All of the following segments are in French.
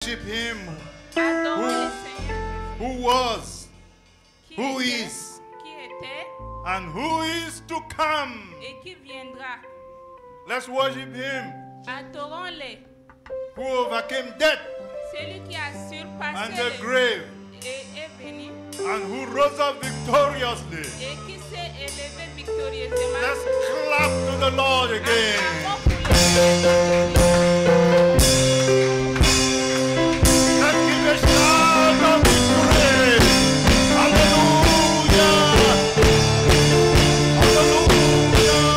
Worship him Adorons le Seigneur who was, qui who était, is, qui était and who is to come. et qui viendra. Let's worship him Adorons-le, who overcame death celui qui a surpassé and the le grave et est venu and who rose up victoriously. et qui s'est élevé victorieusement. Let's clap to the Lord again. Acclamons pour le Seigneur. Let's give a shout of victory. Hallelujah. Hallelujah.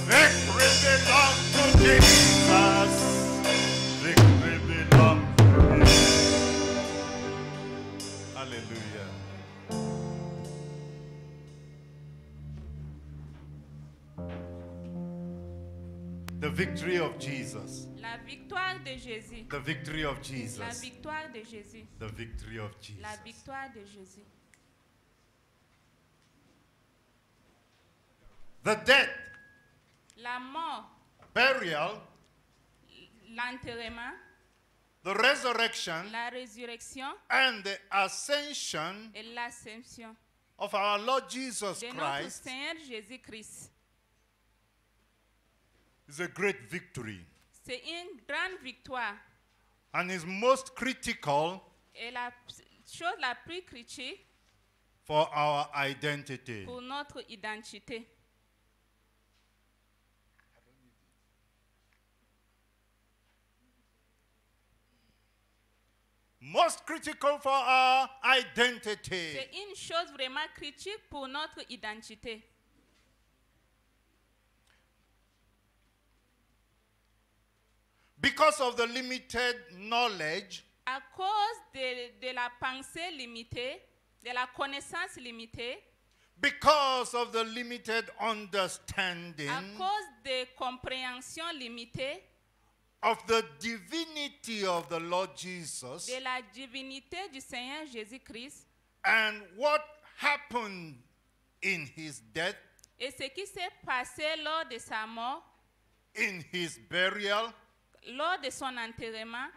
Victory belongs to Jesus. Victory belongs to him. Hallelujah. The victory of Jesus. La victoire de Jésus. The victory of La Jesus. victoire de Jésus. The victory of Jesus. La victoire de Jésus. The death, La mort, burial, l'enterrement, the resurrection, la résurrection and the ascension et l'ascension of our Lord Jesus de notre Christ Seigneur Jésus-Christ. is a great victory C'est une grande victoire. and is most critical Et la chose la plus critique for our identity. pour notre identité. Most critical for our identity. C'est une chose vraiment critique pour notre identité. Because of the limited knowledge À cause de la pensée limitée, de la connaissance limitée, because of the limited à understanding cause de compréhension limitée of the divinity of the Lord Jesus de la divinité du Seigneur Jésus-Christ and what happened in his death, et ce qui s'est passé lors de sa mort, in his burial, lors de son enterrement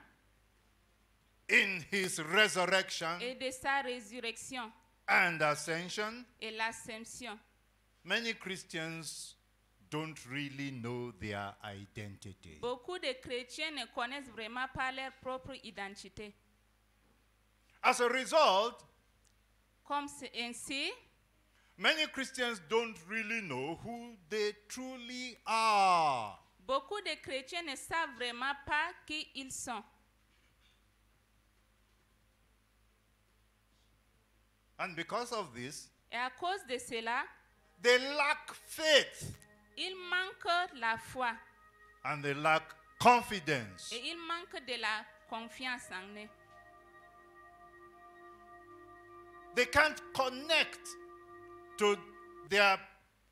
in his resurrection et de sa résurrection and ascension. et l'ascension. Many Christians don't really know their identity. Beaucoup de chrétiens ne connaissent vraiment pas leur propre identité. As a result, Comme c'est ainsi, many Christians don't really know who they truly are. beaucoup de chrétiens ne savent vraiment pas qui ils sont. And because of this, Et à cause de cela, they lack faith ils manquent la foi and they lack confidence. et ils manquent de la confiance en eux. They can't connect to their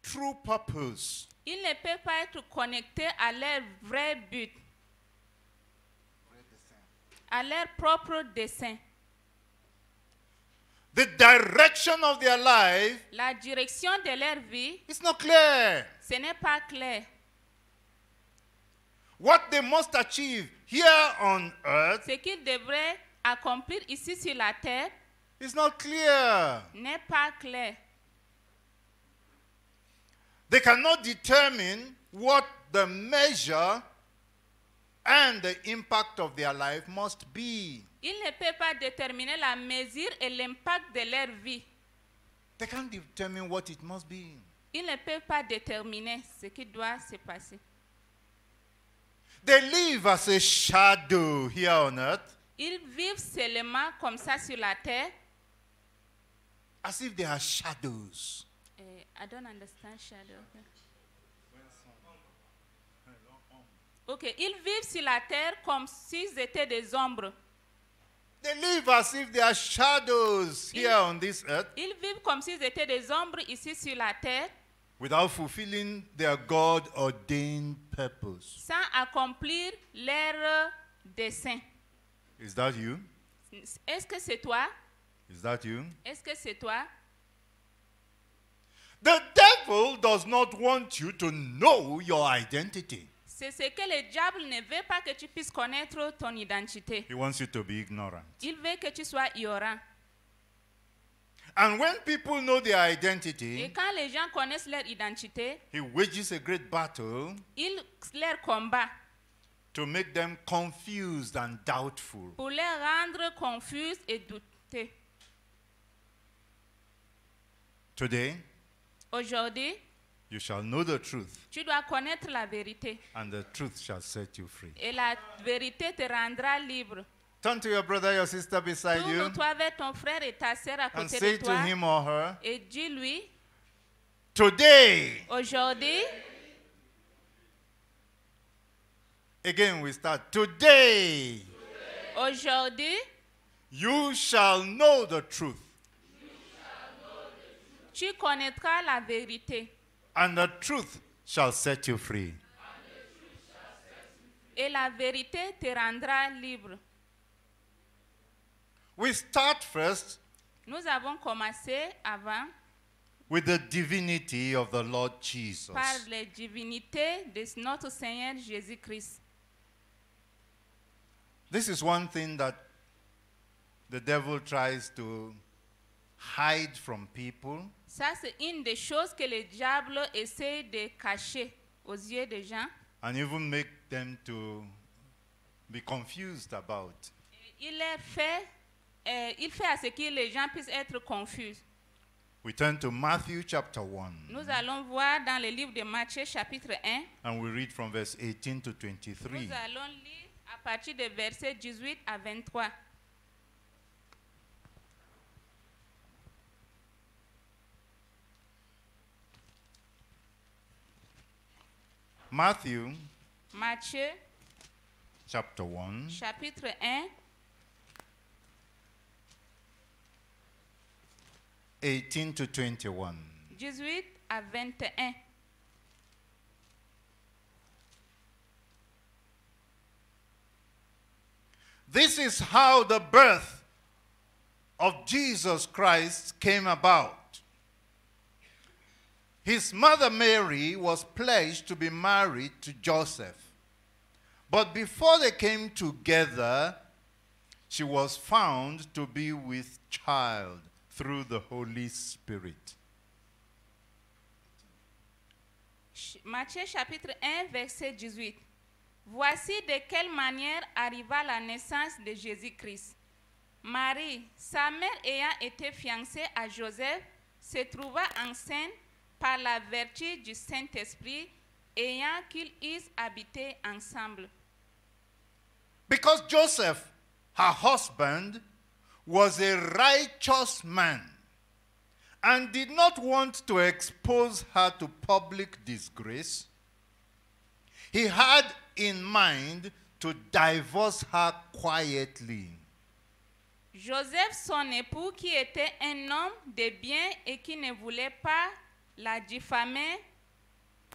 true purpose. Ils ne peuvent pas être connectés à leur vrai but, à leur propre dessein. The direction of their life La direction de leur vie, is not clear. ce n'est pas clair. What they must achieve here on earth Ce qu'ils devraient accomplir ici sur la terre is not clear. n'est pas clair. They cannot determine what the measure and the impact of their life must be. Ils ne peuvent pas déterminer la mesure et l'impact de leur vie. They can't determine what it must be. Ils ne peuvent pas déterminer ce qui doit se passer. They live as a shadow here on earth, Ils vivent seulement comme ça sur la terre. as if they are shadows. I don't understand shadow. Ok, ils vivent sur la terre comme s'ils étaient des ombres. They live as if they are shadows here on this earth Ils vivent comme s'ils étaient des ombres ici sur la terre, without fulfilling their God-ordained purpose. sans accomplir leur dessein. Is that you? Est-ce que c'est toi? Is that you? Est-ce que c'est toi? The devil does not want you to know your identity. C'est ce que le diable ne veut pas que tu puisses connaître ton identité. He wants you to be ignorant. Il veut que tu sois ignorant. And when people know their Et identity, quand les gens connaissent leur identité, he wages a great battle il leur combat to make them confused and doubtful. pour les rendre confus et douter. Today, Aujourd'hui, you shall know the truth, tu dois connaître la vérité. and the truth shall set you free. Et la vérité te rendra libre. Turn to your brother, your sister beside you, Tourne-toi vers ton frère et ta sœur à and côté say de to toi him or her, et dis-lui, today, aujourd'hui, again we start, today, aujourd'hui, you shall know the truth, tu connaîtras la vérité. and the truth shall set you free. Et la vérité te rendra libre. We start first Nous avons commencé avant with the divinity of the Lord Jesus. par la divinité de notre Seigneur Jésus-Christ. This is one thing that the devil tries to hide from people. Ça, c'est une des choses que le diable essaie de cacher aux yeux des gens. And even make them to be confused about. Il fait à ce que les gens puissent être confus. We turn to Matthew chapter 1, Nous allons voir dans le livre de Matthieu chapitre 1. and we read from verse 18 to 23. Nous allons lire à partir de versets 18 à 23. Matthew Matthieu chapter 1, chapitre 1, 18 to 21. 18 à 21. This is how the birth of Jesus Christ came about. His mother Mary was pledged to be married to Joseph. But before they came together, she was found to be with child through the Holy Spirit. Matthieu chapitre 1, verset 18. Voici de quelle manière arriva la naissance de Jésus-Christ. Marie, sa mère ayant été fiancée à Joseph, se trouva enceinte par la vertu du Saint-Esprit, ayant qu'ils eussent habité ensemble. Because Joseph, her husband, was a righteous man and did not want to expose her to public disgrace, he had in mind to divorce her quietly. Joseph, son époux, qui était un homme de bien et qui ne voulait pas la diffamer,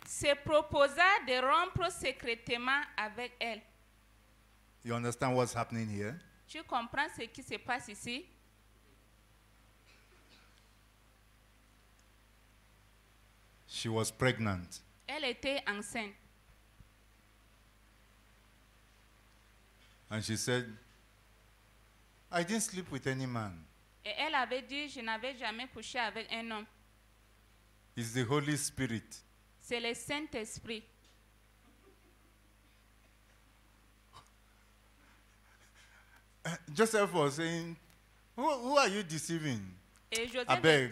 se proposa de rompre secrètement avec elle. You understand what's happening here? Tu comprends ce qui se passe ici? She was pregnant. Elle était enceinte. And she said, I didn't sleep with any man. Et elle avait dit, je n'avais jamais couché avec un homme. It's the Holy Spirit. C'est le Saint-Esprit. Joseph was saying, who are you deceiving? Et I beg.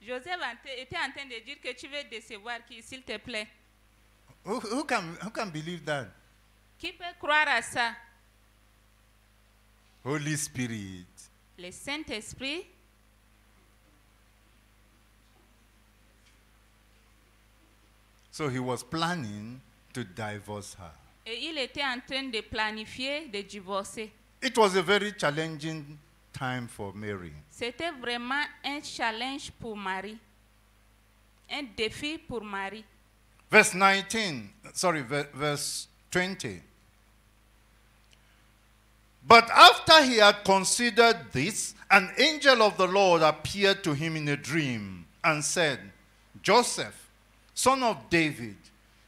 Joseph était en train de dire que tu veux décevoir qui, s'il te plaît. Who can believe that? Qui peut croire à ça? Holy Spirit. Le Saint-Esprit. So he was planning to divorce her. Et il était en train de planifier de divorcer. It was a very challenging time for Mary. C'était vraiment un challenge pour Marie. Un défi pour Marie. Verse 20. But after he had considered this, an angel of the Lord appeared to him in a dream and said, Joseph, son of David,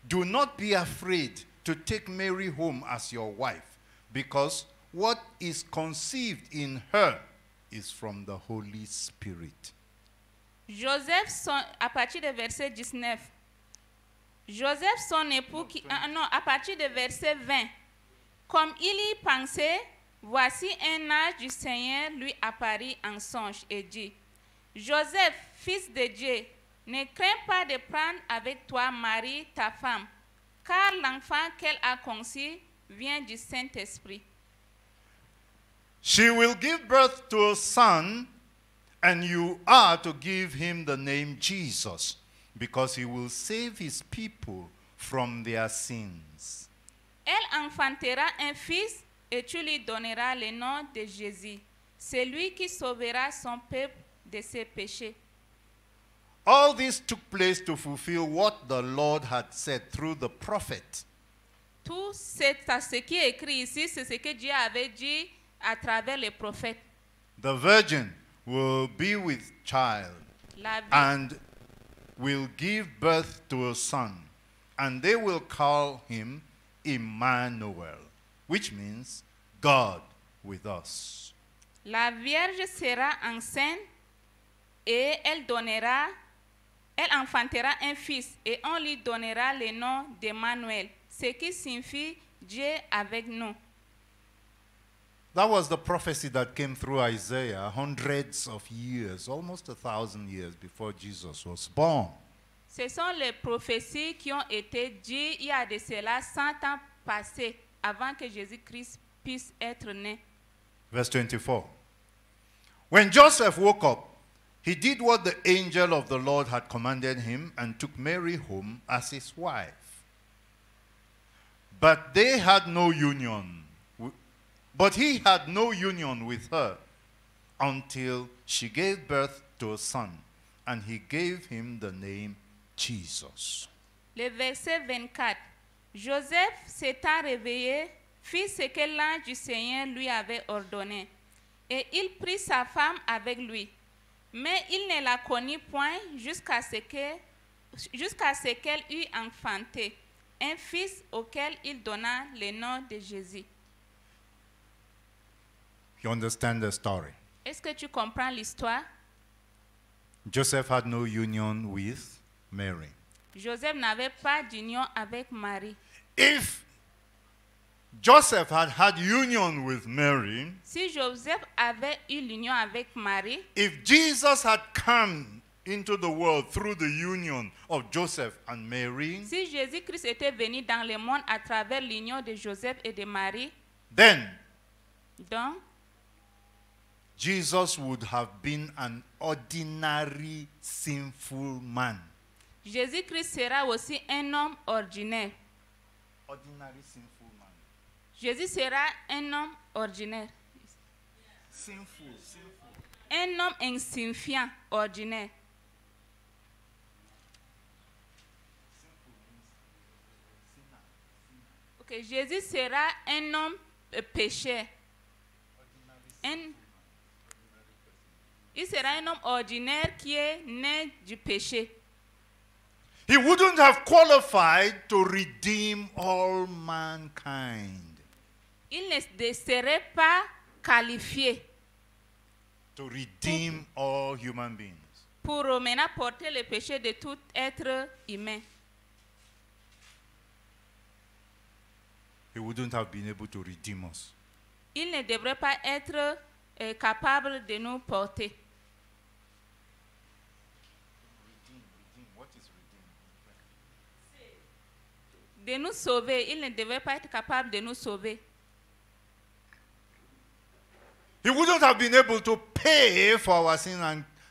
do not be afraid to take Mary home as your wife, because what is conceived in her is from the Holy Spirit. Joseph, à partir du verset 19. Joseph, son époux, à partir du verset 20. Comme il y pensait, voici un ange du Seigneur lui apparut en songe et dit, Joseph, fils de Dieu, ne crains pas de prendre avec toi Marie, ta femme, car l'enfant qu'elle a conçu vient du Saint-Esprit. She will give birth to a son, and you are to give him the name Jesus, because he will save his people from their sins. Elle enfantera un fils, et tu lui donneras le nom de Jésus, celui qui sauvera son peuple de ses péchés. All this took place to fulfill what the Lord had said through the prophet. Tout ce qui est écrit ici, c'est ce que Dieu avait dit à travers les prophètes. The virgin will be with child La vie, and will give birth to a son, and they will call him Emmanuel, which means God with us. la Vierge sera enceinte et elle enfantera un fils et on lui donnera le nom d'Emmanuel, ce qui signifie Dieu avec nous. That was the prophecy that came through Isaiah hundreds of years, almost 1,000 years before Jesus was born. Ce sont les prophéties qui ont été dites il y a de cela 100 ans passés avant que Jésus-Christ puisse être né. Verse 24. When Joseph woke up, he did what the angel of the Lord had commanded him and took Mary home as his wife. But they had no union. But he had no union with her until she gave birth to a son, and he gave him the name Jesus. Le verset 24. Joseph s'étant réveillé, fit ce que l'ange du Seigneur lui avait ordonné, et il prit sa femme avec lui. Mais il ne la connut point jusqu'à ce qu'elle eût enfanté un fils auquel il donna le nom de Jésus. You understand the story? Est-ce que tu comprends l'histoire? Joseph had no union with Mary. Joseph n'avait pas d'union avec Marie. If Joseph had had union with Mary, Si Joseph avait eu l'union avec Marie, if Jesus had come into the world through the union of Joseph and Mary, si Jésus-Christ était venu dans le monde à travers l'union de Joseph et de Marie, then donc Jesus would have been an ordinary sinful man. Jésus-Christ sera aussi un homme ordinaire. Ordinary sinful man. Jésus sera un homme ordinaire. Sinful. Un homme insignifiant, ordinaire. Ok, Jésus sera un homme pécheur. Il sera un homme ordinaire qui est né du péché. He wouldn't have qualified to redeem all mankind. Il ne serait pas qualifié To redeem all human beings. pour maintenant porter le péché de tout être humain. He wouldn't have been able to redeem us. Il ne devrait pas être capable de nous porter. Redeem. What is redeem? De nous sauver. Il ne devrait pas être capable de nous sauver. He wouldn't have been able to pay for our sin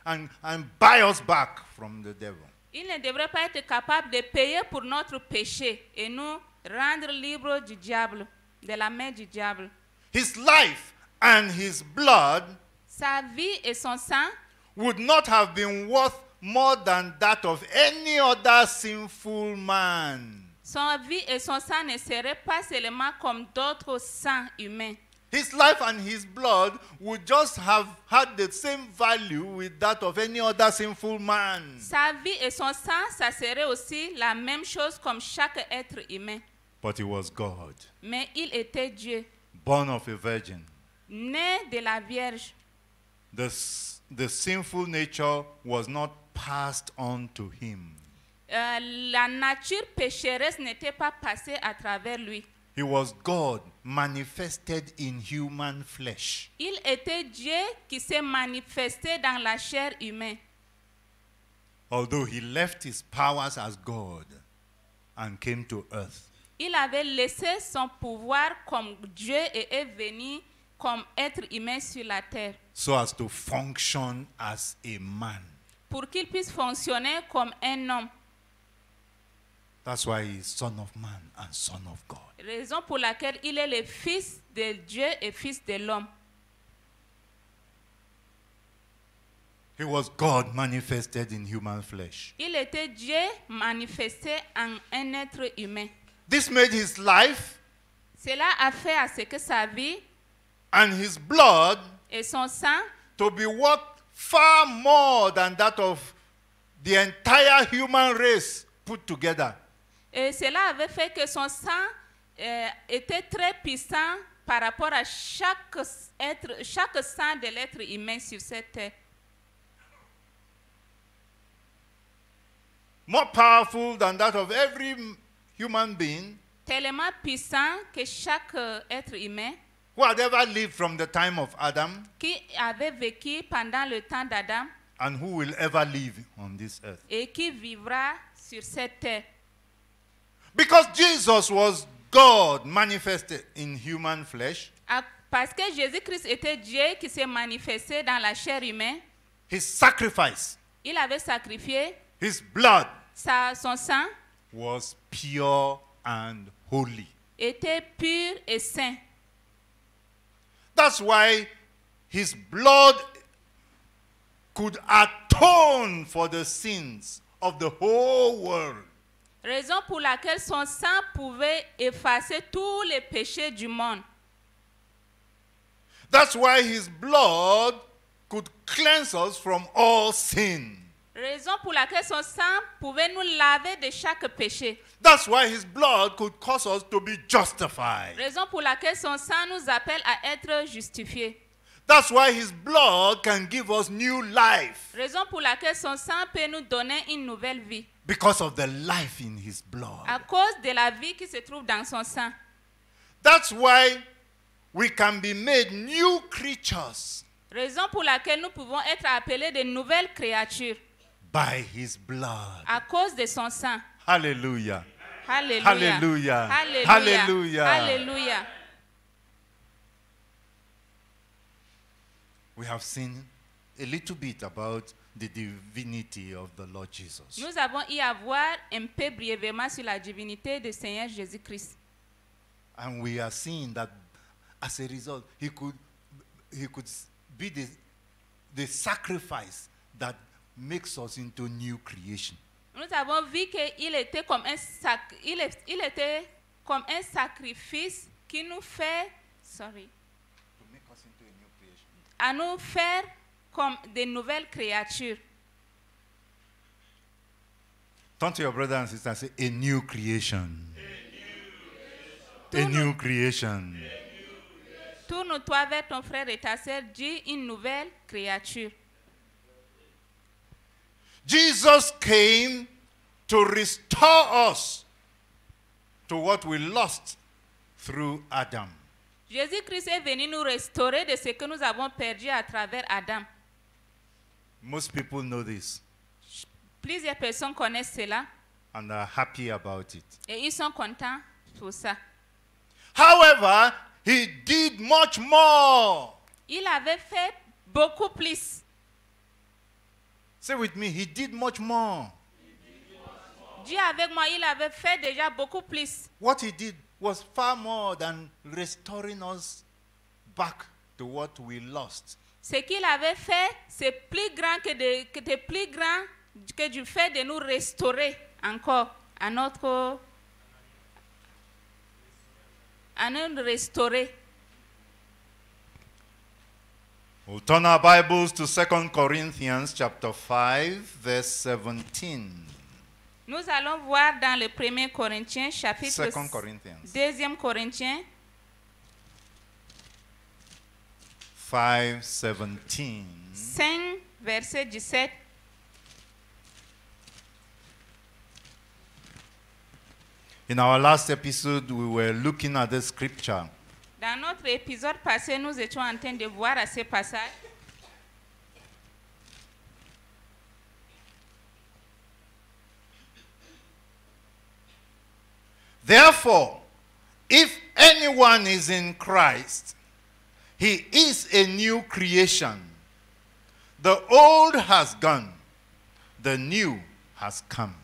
and buy us back from the devil. Il ne devrait pas être capable de payer pour notre péché et nous rendre libres du diable, de la main du diable. His life and his blood Sa vie et son sang would not have been worth more than that of any other sinful man. Son vie et son sang ne seraient pas seulement comme d'autres sangs humains. His life and his blood would just have had the same value with that of any other sinful man. Sa vie et son sang, ça serait aussi la même chose comme chaque être humain. But he was God, Mais il était Dieu, born of a virgin. né de la Vierge. The sinful nature was not passed on to him. La nature pécheresse n'était pas passée à travers lui. He was God manifested in human flesh. Il était Dieu qui s'est manifesté dans la chair humaine. Although he left his powers as God and came to earth. Il avait laissé son pouvoir comme Dieu et est venu comme être humain sur la terre. So as to function as a man. Pour qu'il puisse fonctionner comme un homme. That's why he is Son of Man and Son of God. Raison pour laquelle il est le fils de Dieu et fils de l'homme. He was God manifested in human flesh. Il était Dieu manifesté en un être humain. This made his life Cela a fait à ce que sa vie and his blood et son sang to be worth far more than that of the entire human race put together. et cela avait fait que son sang était très puissant par rapport à chaque sang de l'être humain sur cette terre. More powerful than that of every human being Tellement puissant que chaque être humain who had ever lived from the time of Adam qui avait vécu pendant le temps d'Adam and who will ever live on this earth. et qui vivra sur cette terre. Because Jesus was God manifested in human flesh, Parce que Jésus-Christ était Dieu qui s'est manifesté dans la chair humaine, his sacrifice, il avait sacrifié his blood son sang was pure and holy. était pur et saint. That's why his blood could atone for the sins of the whole world. Raison pour laquelle son sang pouvait effacer tous les péchés du monde. That's why his blood could cleanse us from all sin. Raison pour laquelle son sang pouvait nous laver de chaque péché. That's why his blood could cause us to be justified. Raison pour laquelle son sang nous appelle à être justifiés. That's why his blood can give us new life. Raison pour laquelle son sang peut nous donner une nouvelle vie. Because of the life in his blood. À cause de la vie qui se trouve dans son sang. That's why we can be made new creatures. Raison pour laquelle nous pouvons être appelés de nouvelles créatures. By his blood. À cause de son sang. Hallelujah. Hallelujah. Hallelujah. Hallelujah. Hallelujah. Hallelujah. We have seen a little bit about the divinity of the Lord Jesus. Nous avons eu à voir un peu brièvement sur la divinité du Seigneur Jésus-Christ. And we are seeing that as a result, he could be the sacrifice that makes us into new creation. Nous avons vu qu'il était comme il était comme un sacrifice qui nous fait, To make us into a new creation. à nous faire comme de nouvelles créatures. Turn to your brother and sister and say, a new creation. A new creation. Tourne-toi vers ton frère et ta sœur, dis une nouvelle créature. Jesus came to restore us to what we lost through Adam. Jésus-Christ est venu nous restaurer de ce que nous avons perdu à travers Adam. Most people know this Plusieurs personnes connaissent cela and are happy about it. et ils sont contents pour ça. However, he did much more. Il avait fait beaucoup plus. Say with me, he did much more. Dis avec moi, il avait fait déjà beaucoup plus. What he did was far more than restoring us back to what we lost. Ce qu'il avait fait, c'est plus grand que du fait de nous restaurer encore à nous restaurer. We'll turn our Bibles to 2 Corinthians chapter 5, verse 17. Nous allons voir dans le 1er Corinthiens, chapitre 2 Corinthians 2 Corinthiens, 5, 17. 5, verset 17. In our last episode, we were looking at the scripture. Dans notre épisode passé, nous étions en train de voir à ce passage. Therefore, if anyone is in Christ, he is a new creation. The old has gone, the new has come.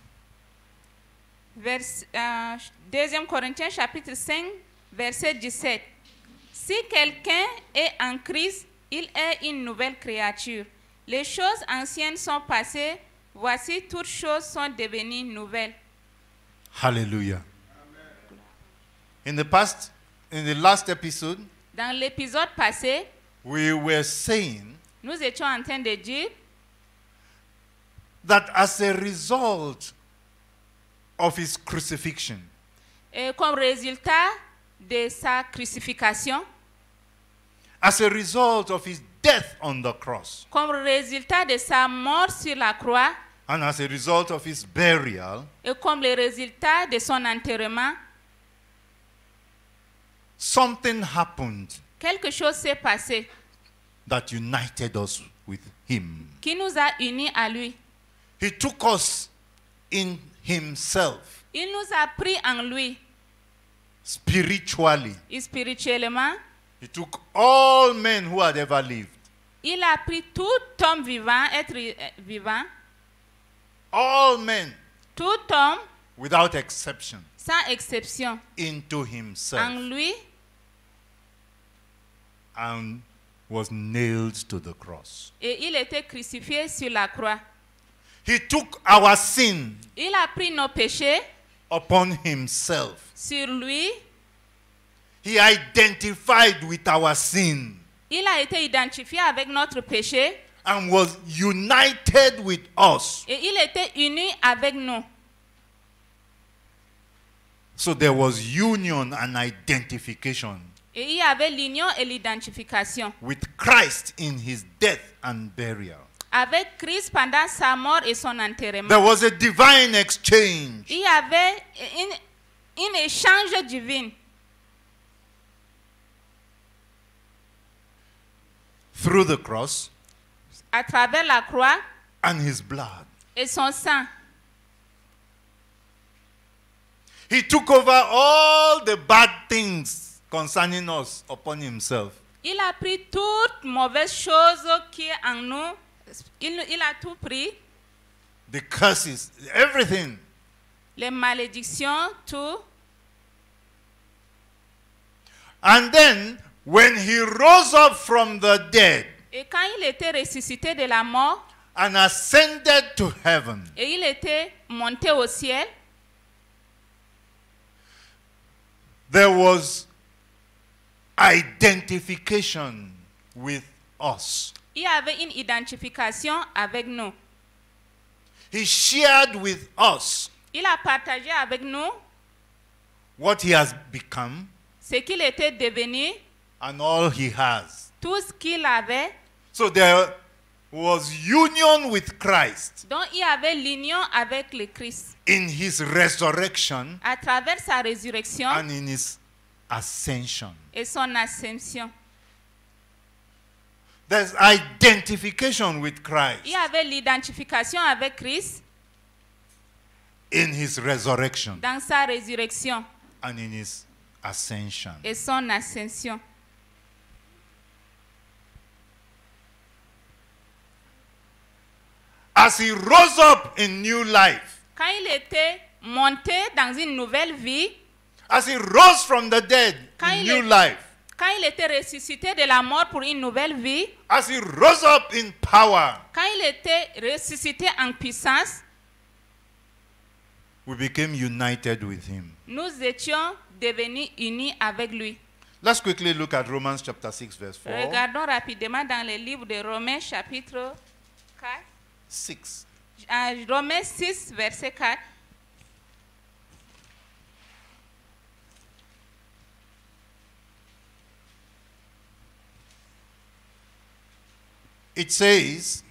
2 Corinthiens chapitre 5, verset 17. Si quelqu'un est en Christ, il est une nouvelle créature. Les choses anciennes sont passées, voici toutes choses sont devenues nouvelles. Hallelujah. In the last episode, Dans l'épisode passé, we were saying nous étions en train de dire that as a result of his crucifixion, comme résultat de sa crucifixion, as a result of his death on the cross, comme résultat de sa mort sur la croix, and as a result of his burial, et comme le résultat de son enterrement, something happened quelque chose s'est passé that united us with him. qui nous a unis à lui. He took us in himself Il nous a pris en lui spiritually. spirituellement. He took all men who had ever lived, Il a pris tout homme vivant, être vivant, all men tout homme without exception, sans exception, into en himself lui and was nailed to the cross. et il était crucifié sur la croix. He took our sin Il a pris nos péchés upon himself. sur lui. He identified with our sin Il a été identifié avec notre péché and was united with us. et il était uni avec nous. So there was union and identification Et il y avait l'union et l'identification with Christ in his death and burial. avec Christ pendant sa mort et son enterrement. There was a divine exchange. Il y avait un échange divin Through the cross à travers la croix and his blood. et son sang. He took over all the bad things concerning us upon himself. Il a pris toutes mauvaises choses qui est en nous. Il a tout pris. The curses, everything. Les malédictions, tout. And then, when he rose up from the dead Et quand il était ressuscité de la mort and ascended to heaven, et il était monté au ciel, there was identification with us. il y avait une identification avec nous. He shared with us Il a partagé avec nous what he has become ce qu'il était devenu, and all he has. tout ce qu'il avait. So there was union with Christ Donc il y avait l'union avec le Christ in his resurrection à travers sa résurrection and in his ascension. et son ascension. There's identification with Christ Il y avait l'identification avec Christ in his resurrection dans sa résurrection and in his ascension. et son ascension. As he rose up in new life, Quand il était monté dans une nouvelle vie, as he rose from the dead Quand in il new est- life, quand il était ressuscité de la mort pour une nouvelle vie, as he rose up in power, quand il était ressuscité en puissance, we became united with him. nous étions devenus unis avec lui. Let's quickly look at Romans chapter 6, verse 4. Regardons rapidement dans le livre de Romains chapitre 4. 6. Romains 6, verset 4. It says,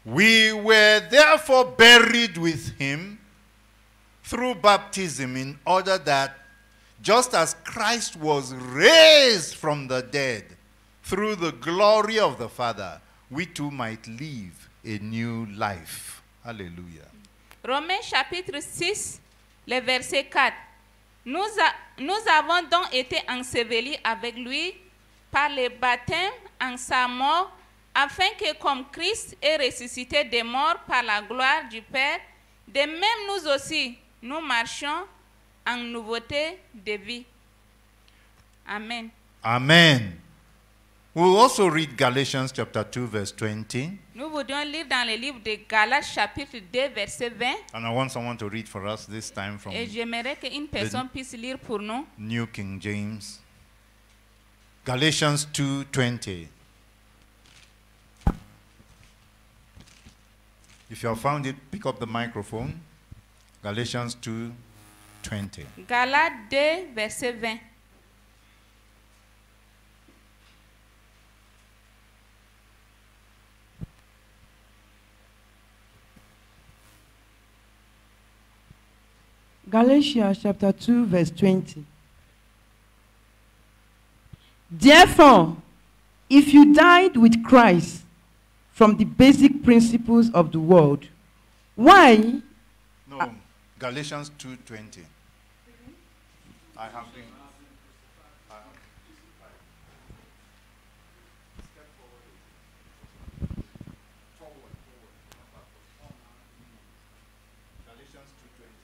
we were therefore buried with him through baptism in order that just as Christ was raised from the dead through the glory of the Father, we too might live a new life. Hallelujah. Romains chapitre 6, le verset 4. Nous avons donc été ensevelis avec lui par le baptême en sa mort, afin que comme Christ est ressuscité des morts par la gloire du Père, de même nous aussi, nous marchions en nouveauté de vie. Amen. Amen. We'll also read Galatians chapter 2, verse 20. Nous voudrions lire dans le livre de Galates chapitre 2, verset 20. And I want someone to read for us this time from Et j'aimerais qu'une personne puisse lire pour nous. New King James. Galatians 2, 20. If you have found it, pick up the microphone. Galatians 2, 20. Galates 2, verset 20. Galatians chapter 2, verse 20. Therefore, if you died with Christ from the basic principles of the world, why? No, Galatians 2:20. I have been. Galatians 2:20.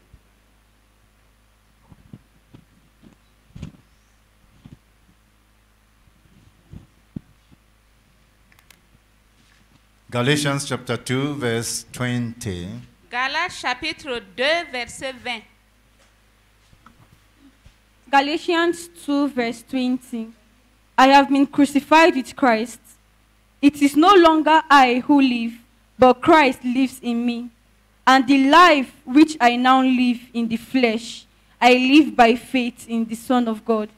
Galatians chapter 2, verse 20. Galates chapitre 2, verset 20. Galatians 2, verse 20. I have been crucified with Christ. It is no longer I who live, but Christ lives in me. And the life which I now live in the flesh, I live by faith in the Son of God,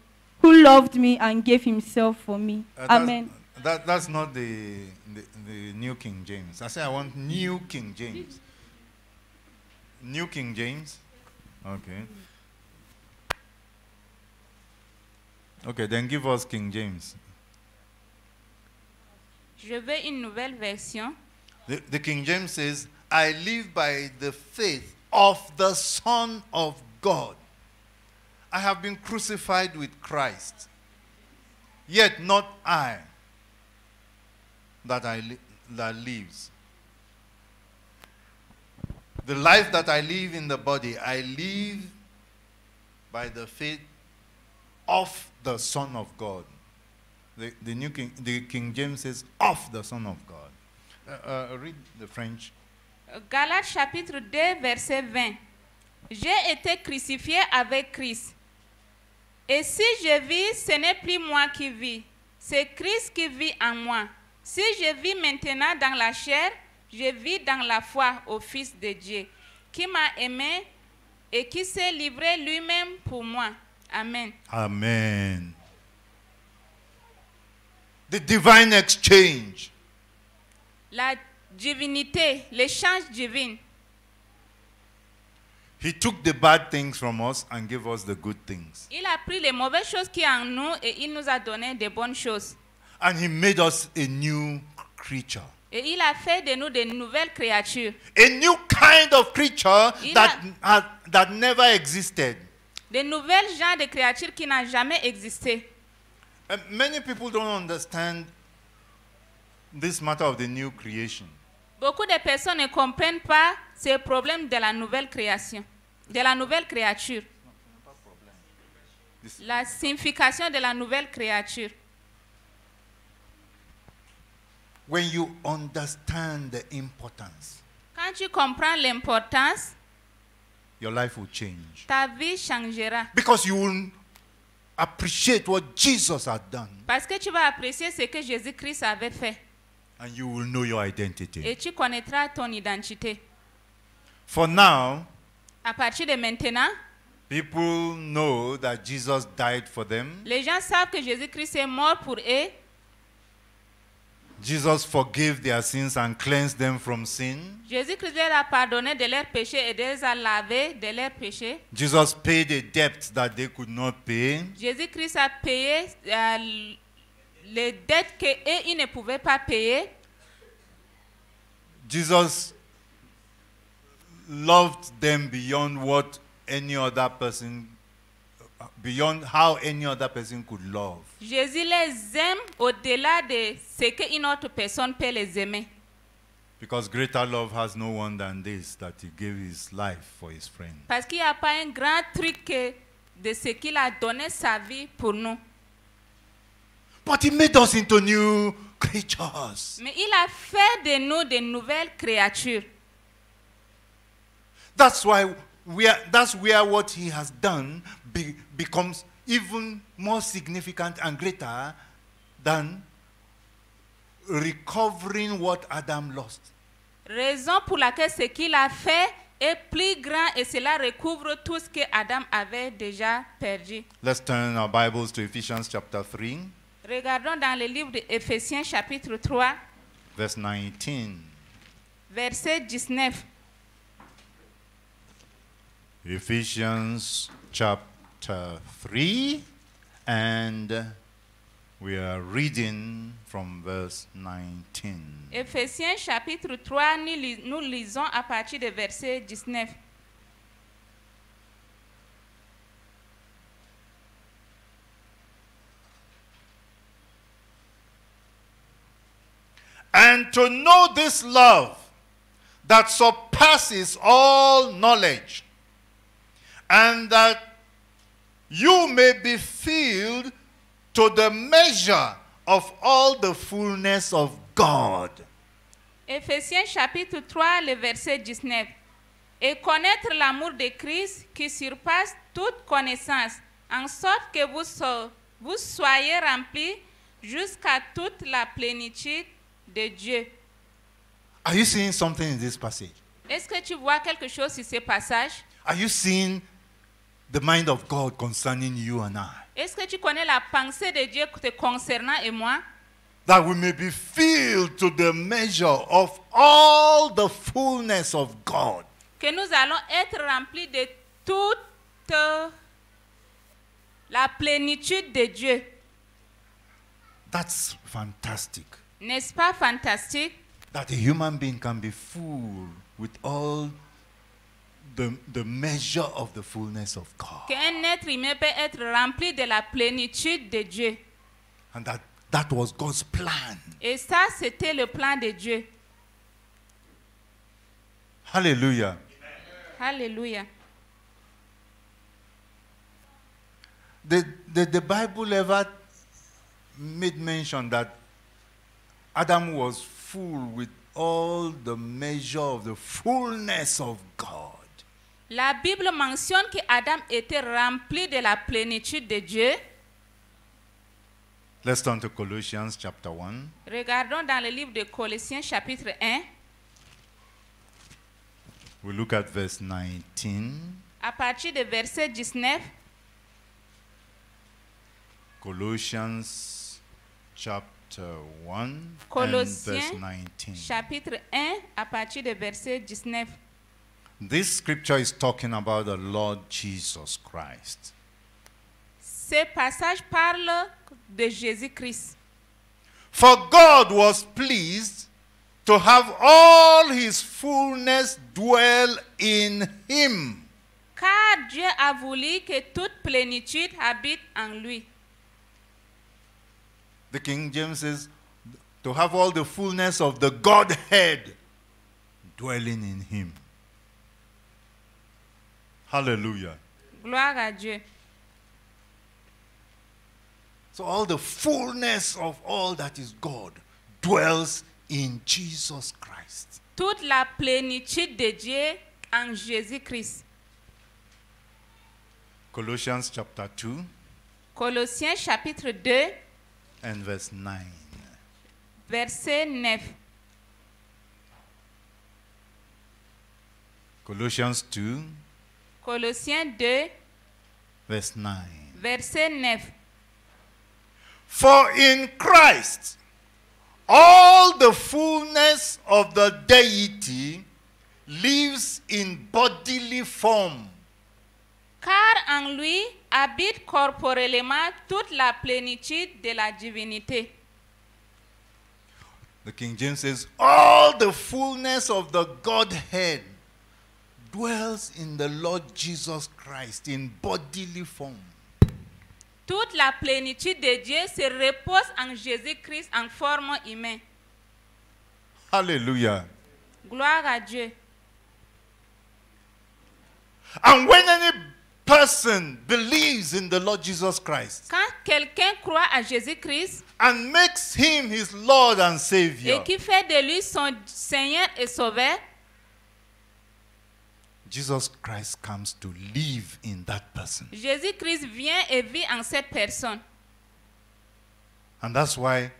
who loved me and gave himself for me. Amen. That's not the New King James. I say I want New King James. New King James? Okay. Okay, then give us King James. Je veux une nouvelle version. The King James says, I live by the faith of the Son of God. I have been crucified with Christ. Yet not I that lives. The life that I live in the body, I live by the faith of the Son of God. The King James says, of the Son of God. Read the French. Galates chapitre 2, verset 20. J'ai été crucifié avec Christ. Et si je vis, ce n'est plus moi qui vis, c'est Christ qui vit en moi. Si je vis maintenant dans la chair, je vis dans la foi au Fils de Dieu, qui m'a aimé et qui s'est livré lui-même pour moi. Amen. Amen. The divine exchange. La divinité, l'échange divin. He took the bad things from us and gave us the good things. Il a pris les mauvaises choses qui en nous et il nous a donné des bonnes choses. And he made us a new creature. Et il a fait de nous de nouvelles créatures. A new kind of creature that never existed. De nouvelles genres de créatures qui n'ont jamais existé. Many people don't understand this matter of the new creation. Beaucoup de personnes ne comprennent pas ce problème de la nouvelle création, de la nouvelle créature. La signification de la nouvelle créature. When you understand the importance, Quand tu comprends l'importance, your life will change. ta vie changera. Because you will appreciate what Jesus had done, Parce que tu vas apprécier ce que Jésus-Christ avait fait. and you will know your identity. Et tu connaîtras ton identité. For now, À partir de maintenant, people know that Jesus died for them. les gens savent que Jésus-Christ est mort pour eux. Jesus forgave their sins and cleansed them from sin. Jésus-Christ leur a pardonné de leurs péchés et les a lavés de leurs péchés. Jesus paid a debt that they could not pay. Jésus-Christ a payé les dettes qu'eux, ils ne pouvaient pas payer. Jesus loved them beyond what any other person, beyond how any other person could love. Jésus les aime au-delà de ce qu'une autre personne peut les aimer. Because greater love has no one than this, that he gave his life for his friend. Parce qu'il n'y a pas un grand truc de ce qu'il a donné sa vie pour nous. But he made us into new creatures. Mais il a fait de nous de nouvelles créatures. That's where what he has done becomes even more significant and greater than recovering what Adam lost. Raison pour laquelle ce qu'il a fait est plus grand et cela recouvre tout ce que Adam avait déjà perdu. Let's turn our Bibles to Ephesians chapter 3, Regardons dans le livre d'Éphésiens chapitre 3, verse 19. verset 19. Ephesians chapter 3, and we are reading from verse 19. Éphésiens chapitre 3, nous lisons à partir de verset 19. And to know this love that surpasses all knowledge, and that you may be filled to the measure of all the fullness of God. Éphésiens chapitre 3, le verset 19. Et connaître l'amour de Christ qui surpasse toute connaissance, en sorte que vous soyez remplis jusqu'à toute la plénitude de Dieu. Are you seeing something in this passage? Est-ce que tu vois quelque chose sur ce passage? Are you seeing the mind of God concerning you and I? Est-ce que tu connais la pensée de Dieu te concernant et moi? That we may be filled to the measure of all the fullness of God. Que nous allons être remplis de toute la plénitude de Dieu. That's fantastic. N'est-ce pas fantastique? That a human being can be full with all the measure of the fullness of God. Qu'un être humain peut être rempli de la plénitude de Dieu. And that was God's plan. Et ça, c'était le plan de Dieu. Hallelujah. Alléluia. The Bible ever made mention that Adam was full with all the measure of the fullness of God. La Bible mentionne que Adam était rempli de la plénitude de Dieu. Let's turn to Colossians chapter 1. Regardons dans le livre de Colossiens chapitre 1, We look at verse 19. à partir de verset 19. Colossians chapter 1 and verse Colossiens 19. chapitre 1, à partir de verset 19. This scripture is talking about the Lord Jesus Christ. Ce passage parle de Jésus-Christ. For God was pleased to have all his fullness dwell in him. Car Dieu a voulu que toute plénitude habite en lui. The King James says, to have all the fullness of the Godhead dwelling in him. Hallelujah. Gloire à Dieu. So all the fullness of all that is God dwells in Jesus Christ. Toute la plénitude de Dieu en Jésus-Christ. Colossians chapter 2. Colossiens chapitre 2, and verse 9. verset 9. Colossians 2, Colossiens 2, verse 9. verset 9. For in Christ all the fullness of the deity lives in bodily form. Car en lui habite corporellement toute la plénitude de la divinité. The King James says, all the fullness of the Godhead dwells in the Lord Jesus Christ in bodily form. Toute la plénitude de Dieu se repose en Jésus-Christ en forme humaine. Hallelujah. Gloire à Dieu. And when any person believes in the Lord Jesus Christ Quand quelqu'un croit à Jésus-Christ and makes him his Lord and Savior, et qui fait de lui son Seigneur et Sauveur, Jesus Christ comes to live in that person. Jésus-Christ vient et vit en cette personne. And that's why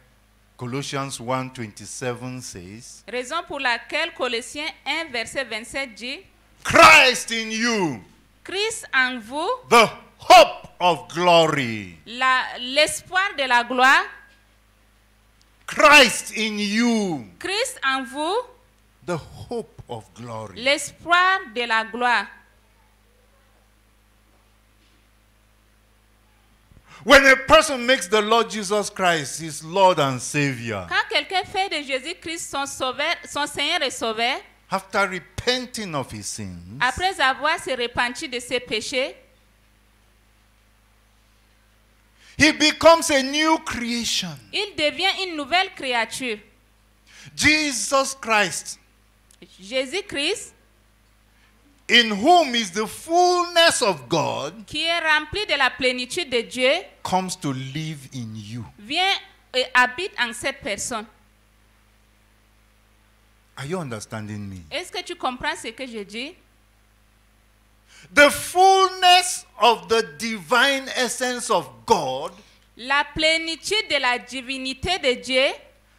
Colossians 1:27 says, Raison pour laquelle Colossiens 1, verset 27 dit, Christ in you, Christ en vous, the hope of glory. l'espoir de la gloire. Christ in you, Christ en vous, the hope of glory. l'espoir de la gloire. When a person makes the Lord Jesus Christ his Lord and Savior, Quand quelqu'un fait de Jésus-Christ son sauveur, son Seigneur et Sauveur, after repenting of his sins, après avoir se repenti de ses péchés, he becomes a new creation. il devient une nouvelle créature. Jesus Christ, Jésus-Christ, in whom is the fullness of God, qui est rempli de la plénitude de Dieu, comes to live in you. vient et habite en cette personne. Are you understanding me? Est-ce que tu comprends ce que je dis? The fullness of the divine essence of God La plénitude de la divinité de Dieu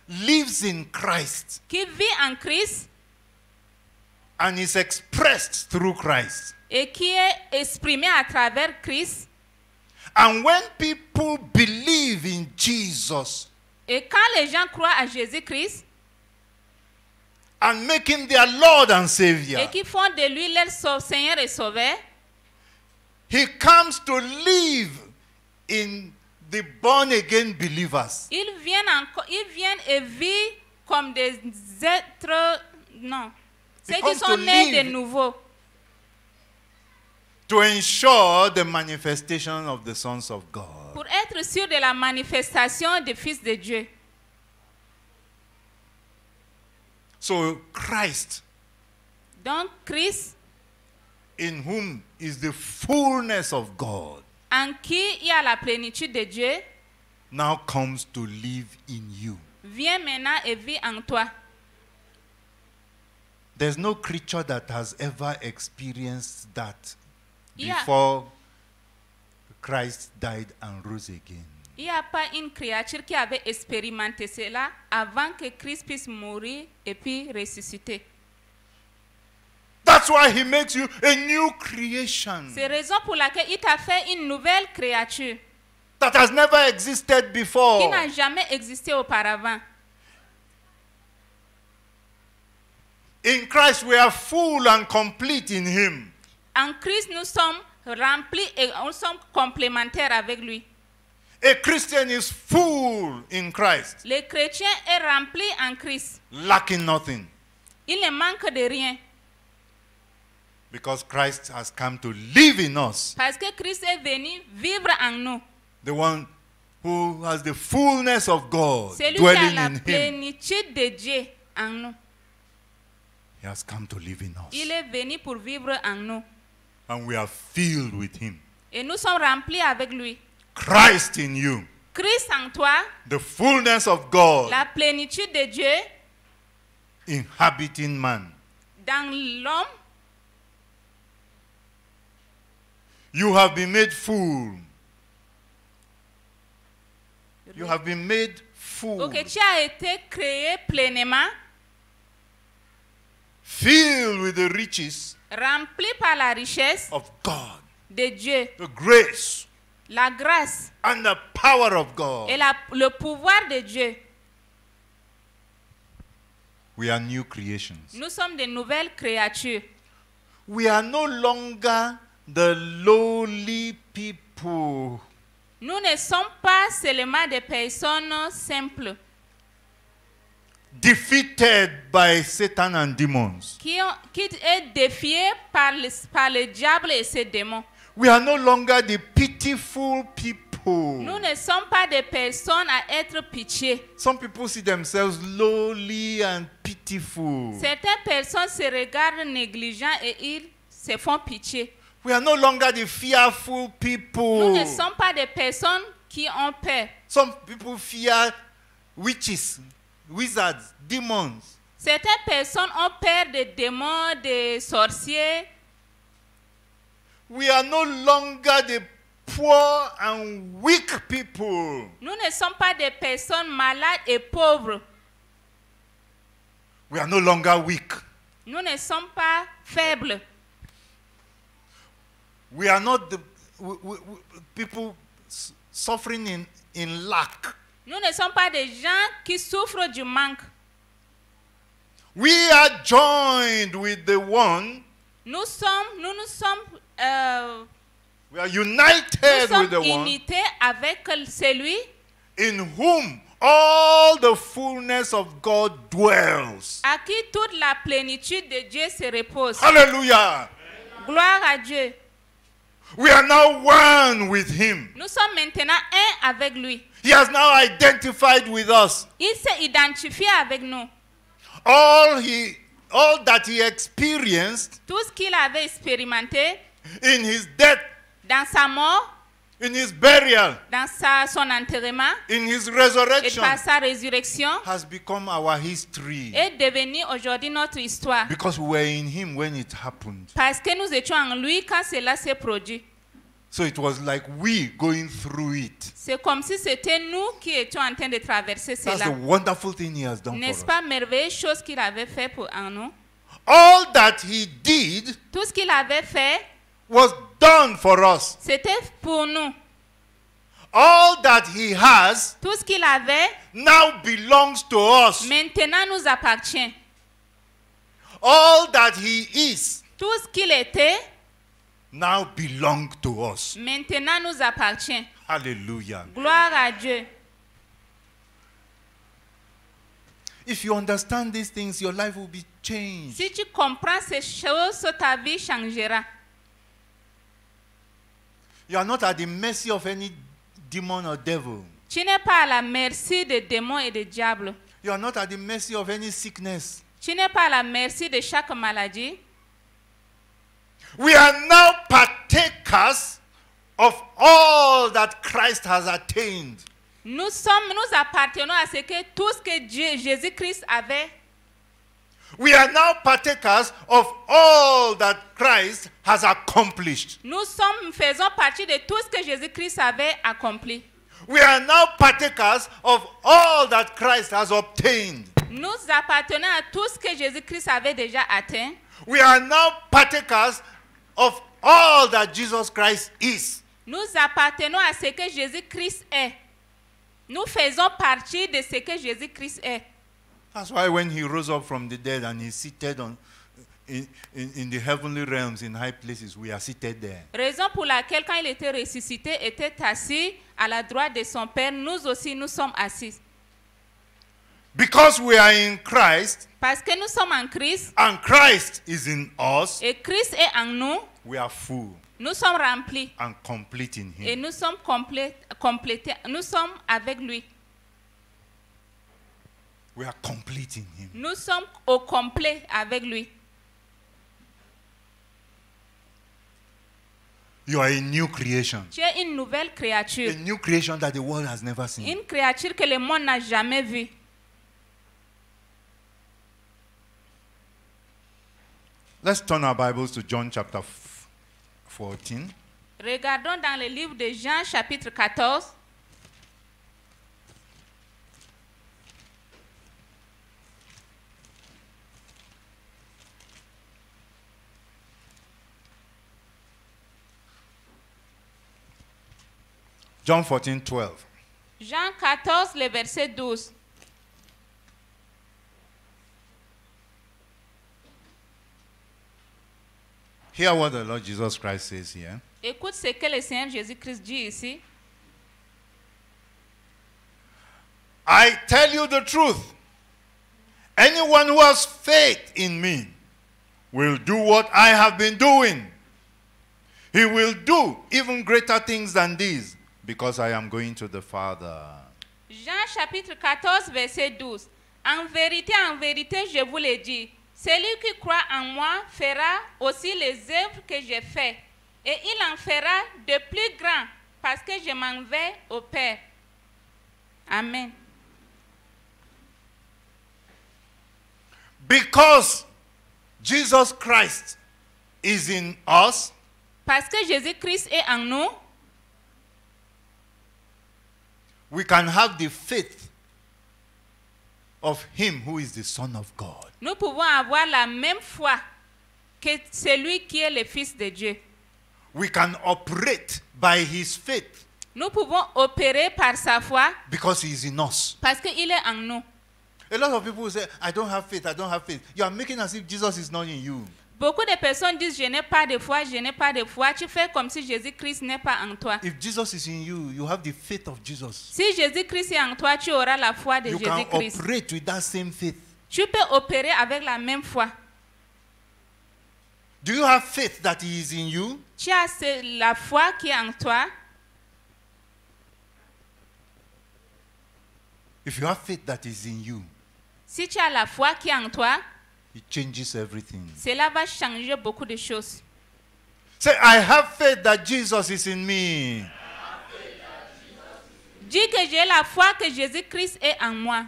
lives in Christ qui vit en Christ and is expressed through Christ. et qui est exprimée à travers Christ. And when people believe in Jesus Et quand les gens croient à Jésus-Christ and make him their Lord and et Savior, qui font de lui leur Seigneur et Sauveur, he comes to live in the born-again believers. ils viennent et vivent comme des êtres, non, ceux qui comes sont to nés live. de nouveau, To ensure the manifestation of the sons of God. pour être sûr de la manifestation des fils de Dieu. So Christ, Donc Christ, in whom is the fullness of God, en qui il y a la plénitude de Dieu, now comes to live in you. vient maintenant et vit en toi. There's no creature that has ever experienced that Yeah. before Christ died and rose again. Il n'y a pas une créature qui avait expérimenté cela avant que Christ puisse mourir et puis ressusciter. That's why he makes you a new creation C'est la raison pour laquelle il t'a fait une nouvelle créature that has never existed qui before. n'a jamais existé auparavant. In Christ we are full and complete in him. En Christ, nous sommes remplis et nous sommes complémentaires avec lui. A Christian is full in Christ, Le chrétien est rempli en Christ. lacking nothing, Il ne manque de rien because Christ has come to live in us. parce que Christ est venu vivre en nous. The one who has the fullness of God C'est lui qui a dwelling la in him. plénitude de Dieu en nous. He has come to live in us. Il est venu pour vivre en nous. And we are filled with him. Et nous sommes remplis avec lui. Christ in you, Christ en toi, the fullness of God la plénitude de Dieu inhabiting man. dans l'homme. You have been made full You have been made full, Ok, tu as été créé pleinement, filled with the riches rempli par la richesse of God, de Dieu, the grace la grâce and the power of God. et le pouvoir de Dieu. We are new creations. Nous sommes de nouvelles créatures. We are no longer the lowly people. Nous ne sommes pas seulement des personnes simples Defeated by Satan and demons. qui est défiées par le diable et ses démons. We are no longer the pitiful people. Nous ne sommes pas des personnes à être pitié. Some people see themselves lowly and pitiful. Certaines personnes se regardent négligents et ils se font pitié. We are no longer the fearful Nous people. ne sommes pas des personnes qui ont peur. Some people fear witches, wizards, demons. Certaines personnes ont peur des démons, des sorciers. We are no longer the poor and weak people. Nous ne sommes pas des personnes malades et pauvres. We are no longer weak. Nous ne sommes pas faibles. We are not the people suffering in lack. Nous ne sommes pas des gens qui souffrent du manque. We are joined with the one. Nous sommes We are united with the one unités avec celui in whom all the fullness of God dwells. à qui toute la plénitude de Dieu se repose. Hallelujah. Gloire à Dieu. We are now one with him. Nous sommes maintenant un avec lui. He has now identified with us. Il s'est identifié avec nous. All that he experienced Tout ce qu'il avait expérimenté in his death, dans sa mort, in his burial, dans son enterrement in his et resurrection par sa résurrection has become our history. est devenu aujourd'hui notre histoire. Because we were in him when it happened. Parce que nous étions en lui quand cela s'est produit. So it was like we going through it. C'est comme si c'était nous qui étions en train de traverser That's cela. the wonderful thing he has done for N'est-ce us. pas merveilleuse chose qu'il avait fait en nous? All that he did Tout ce qu'il avait fait, was done for us. c'était pour nous. All that he has Tout ce qu'il avait, now belongs to us. maintenant nous appartient. All that he is Tout ce qu'il était, now belongs to us. maintenant nous appartient. Hallelujah. Gloire à Dieu. If you understand these things, your life will be changed. Si tu comprends ces choses, ta vie changera. You are not at the mercy of any demon or devil. Tu n'es pas à la merci des démons et des diables. You are not at the mercy of any sickness. Tu n'es pas à la merci de chaque maladie. We are now partakers of all that Christ has attained. Nous appartenons à ce que tout ce que Jésus-Christ avait. We are now partakers of all that Christ has accomplished. Nous faisons partie de tout ce que Jésus-Christ avait accompli. We are now partakers of all that Christ has obtained. Nous appartenons à tout ce que Jésus-Christ avait déjà atteint. We are now partakers of all that Jesus Christ is. Nous appartenons à ce que Jésus-Christ est. Nous faisons partie de ce que Jésus-Christ est. That's why when he rose up from the dead and he's seated in the heavenly realms, in high places, we are seated there. Raison pour laquelle quand il était ressuscité, était assis à la droite de son Père, nous aussi nous sommes assis. Because we are in Christ, Parce que nous sommes en Christ and Christ is in us, et Christ est en nous, we are full nous sommes remplis and complete in et him. nous sommes complétés, nous sommes avec lui. We are complete in him. Nous sommes au complet avec lui. You are a new creation. Tu es une nouvelle créature. A new creation that the world has never seen. Une créature que le monde n'a jamais vue. Let's turn our Bibles to John chapter 14. Regardons dans le livre de Jean chapitre 14. John 14:12. Jean 14, le verset 12. Hear what the Lord Jesus Christ says here. Écoute ce que le Seigneur Jésus-Christ dit ici. I tell you the truth. Anyone who has faith in me will do what I have been doing. He will do even greater things than these because I am going to the Father. Jean chapitre 14, verset 12. En vérité, je vous le dis, celui qui croit en moi fera aussi les œuvres que j'ai faites, et il en fera de plus grands, parce que je m'en vais au Père. Amen. Because Jesus Christ is in us, Parce que Jésus-Christ est en nous, we can have the faith of him who is the Son of God. nous pouvons avoir la même foi que celui qui est le Fils de Dieu. We can operate by his faith Nous pouvons opérer par sa foi because he is in us. parce qu'il est en nous. A lot of people say, I don't have faith, I don't have faith. You are making as if Jesus is not in you. Beaucoup de personnes disent, je n'ai pas de foi, je n'ai pas de foi. Tu fais comme si Jésus-Christ n'est pas en toi. If Jesus is in you, you have the faith of Jesus. Si Jésus-Christ est en toi, tu auras la foi de You can Jésus-Christ. operate with that same faith. Tu peux opérer avec la même foi. Do you have faith that he is in you? Tu as la foi qui est en toi. If you have faith that is in you, Si tu as la foi qui est en toi, it changes everything. cela va changer beaucoup de choses. Say, I have faith that Jesus is in me. Dis que j'ai la foi que Jésus-Christ est en moi.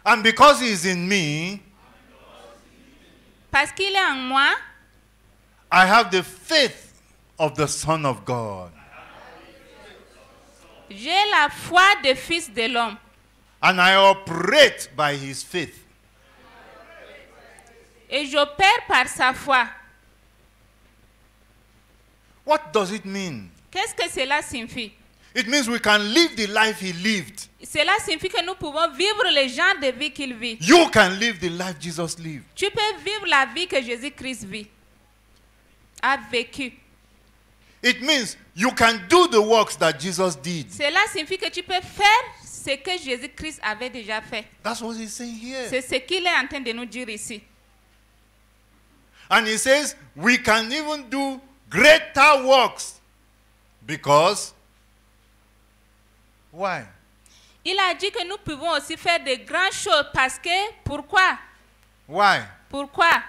And because he is in me, Parce qu'il est en moi, I have the faith of the Son of God. j'ai la foi du Fils de l'homme. And I operate by his faith. Et j'opère par sa foi. What does it mean? Qu'est-ce que cela signifie? It means we can live the life he lived. Cela signifie que nous pouvons vivre le genre de vie qu'il vit. You can live the life Jesus lived. Tu peux vivre la vie que Jésus-Christ vit, a vécu. It means you can do the works that Jesus did. Cela signifie que tu peux faire ce que Jésus-Christ avait déjà fait. That's what he's saying here. C'est ce qu'il est en train de nous dire ici. And he says we can even do greater works because why? Il a dit que nous pouvons aussi faire de grandes choses parce que, pourquoi? Why? Pourquoi?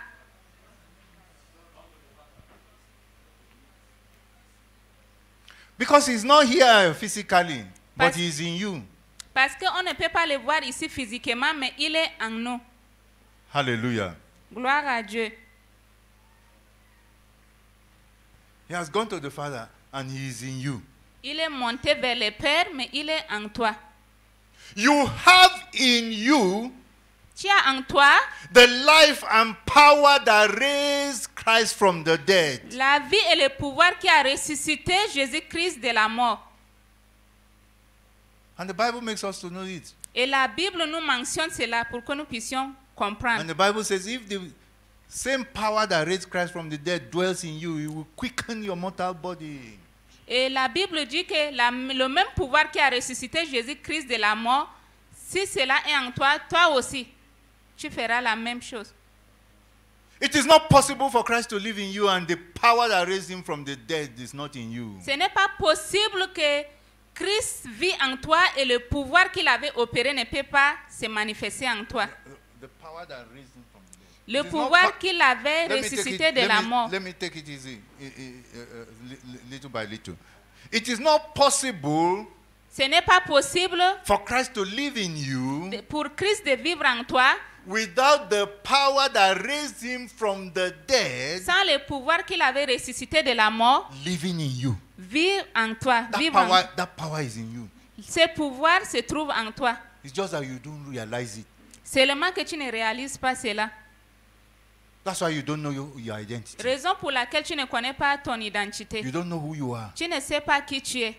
Because he's not here physically, but Pas- he's in you. Parce qu'on ne peut pas le voir ici physiquement, mais il est en nous. Hallelujah. Gloire à Dieu. He has gone to the Father and he is in you. Il est monté vers le Père, mais il est en toi. You have in you Tu as en toi the life and power that raised Christ from the dead. la vie et le pouvoir qui a ressuscité Jésus-Christ de la mort. And the Bible makes us to know it. Et la Bible nous mentionne cela pour que nous puissions comprendre. And the Bible says if the same power that raised Christ from the dead dwells in you, it will quicken your mortal body. Et la Bible dit que le même pouvoir qui a ressuscité Jésus-Christ de la mort, si cela est en toi, toi aussi, tu feras la même chose. It is not possible for Christ to live in you and the power that raised him from the dead is not in you. Ce n'est pas possible que Christ vit en toi et le pouvoir qu'il avait opéré ne peut pas se manifester en toi. The power that raised him from the dead. Le It is not pouvoir po- qu'il avait Let me take ressuscité it- de let la me- mort. Let me take it easy, little by little. It is not possible Ce n'est pas possible for Christ to live in you pour Christ de vivre en toi without the power that raised him from the dead sans le pouvoir qu'il avait ressuscité de la mort, living in you. vivre en toi. That Vivre en- power is in you. Ce pouvoir se trouve en toi. It's just that you don't realize it. Seulement que tu ne réalises pas cela. That's why you don't know your identity. Raison pour laquelle tu ne connais pas ton identité. You don't know who you are. Tu ne sais pas qui tu es.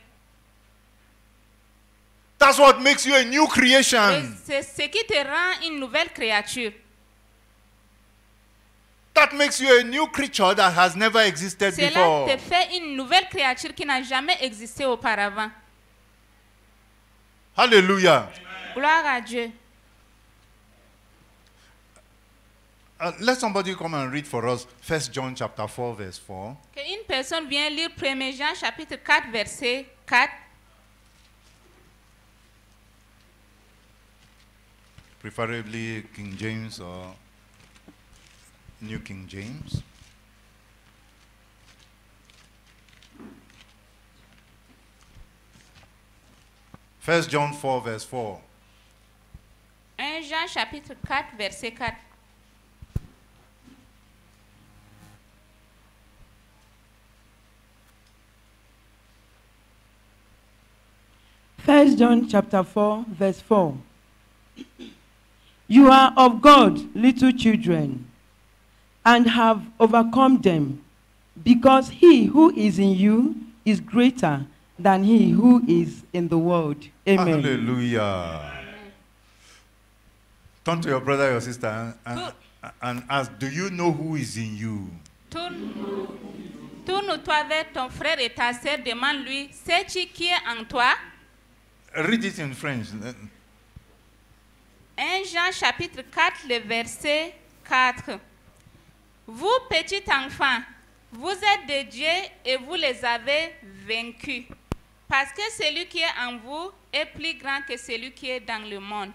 That's what makes you a new Et creation. c'est ce qui te rend une nouvelle créature. That makes you a new creature that has never existed Cela before. te fait une nouvelle créature qui n'a jamais existé auparavant. Hallelujah. Gloire à Dieu. Let somebody come and read for us 1 John chapter 4 verse 4. Qu'une personne vienne lire 1 Jean chapitre 4 verset 4. Preferably King James or New King James. First John 4 verse 4. 1 Jean chapitre 4 verset 4. First John chapter 4, verse 4. You are of God, little children, and have overcome them, because he who is in you is greater than he who is in the world. Amen. Hallelujah. Turn to your brother or sister and ask, do you know who is in you? Tourne-toi vers ton frère et ta sœur, demande-lui, sais-tu qui est en toi? Read it in French. 1 Jean chapitre 4, le verset 4. Vous, petits enfants, vous êtes de Dieu et vous les avez vaincus. Parce que celui qui est en vous est plus grand que celui qui est dans le monde.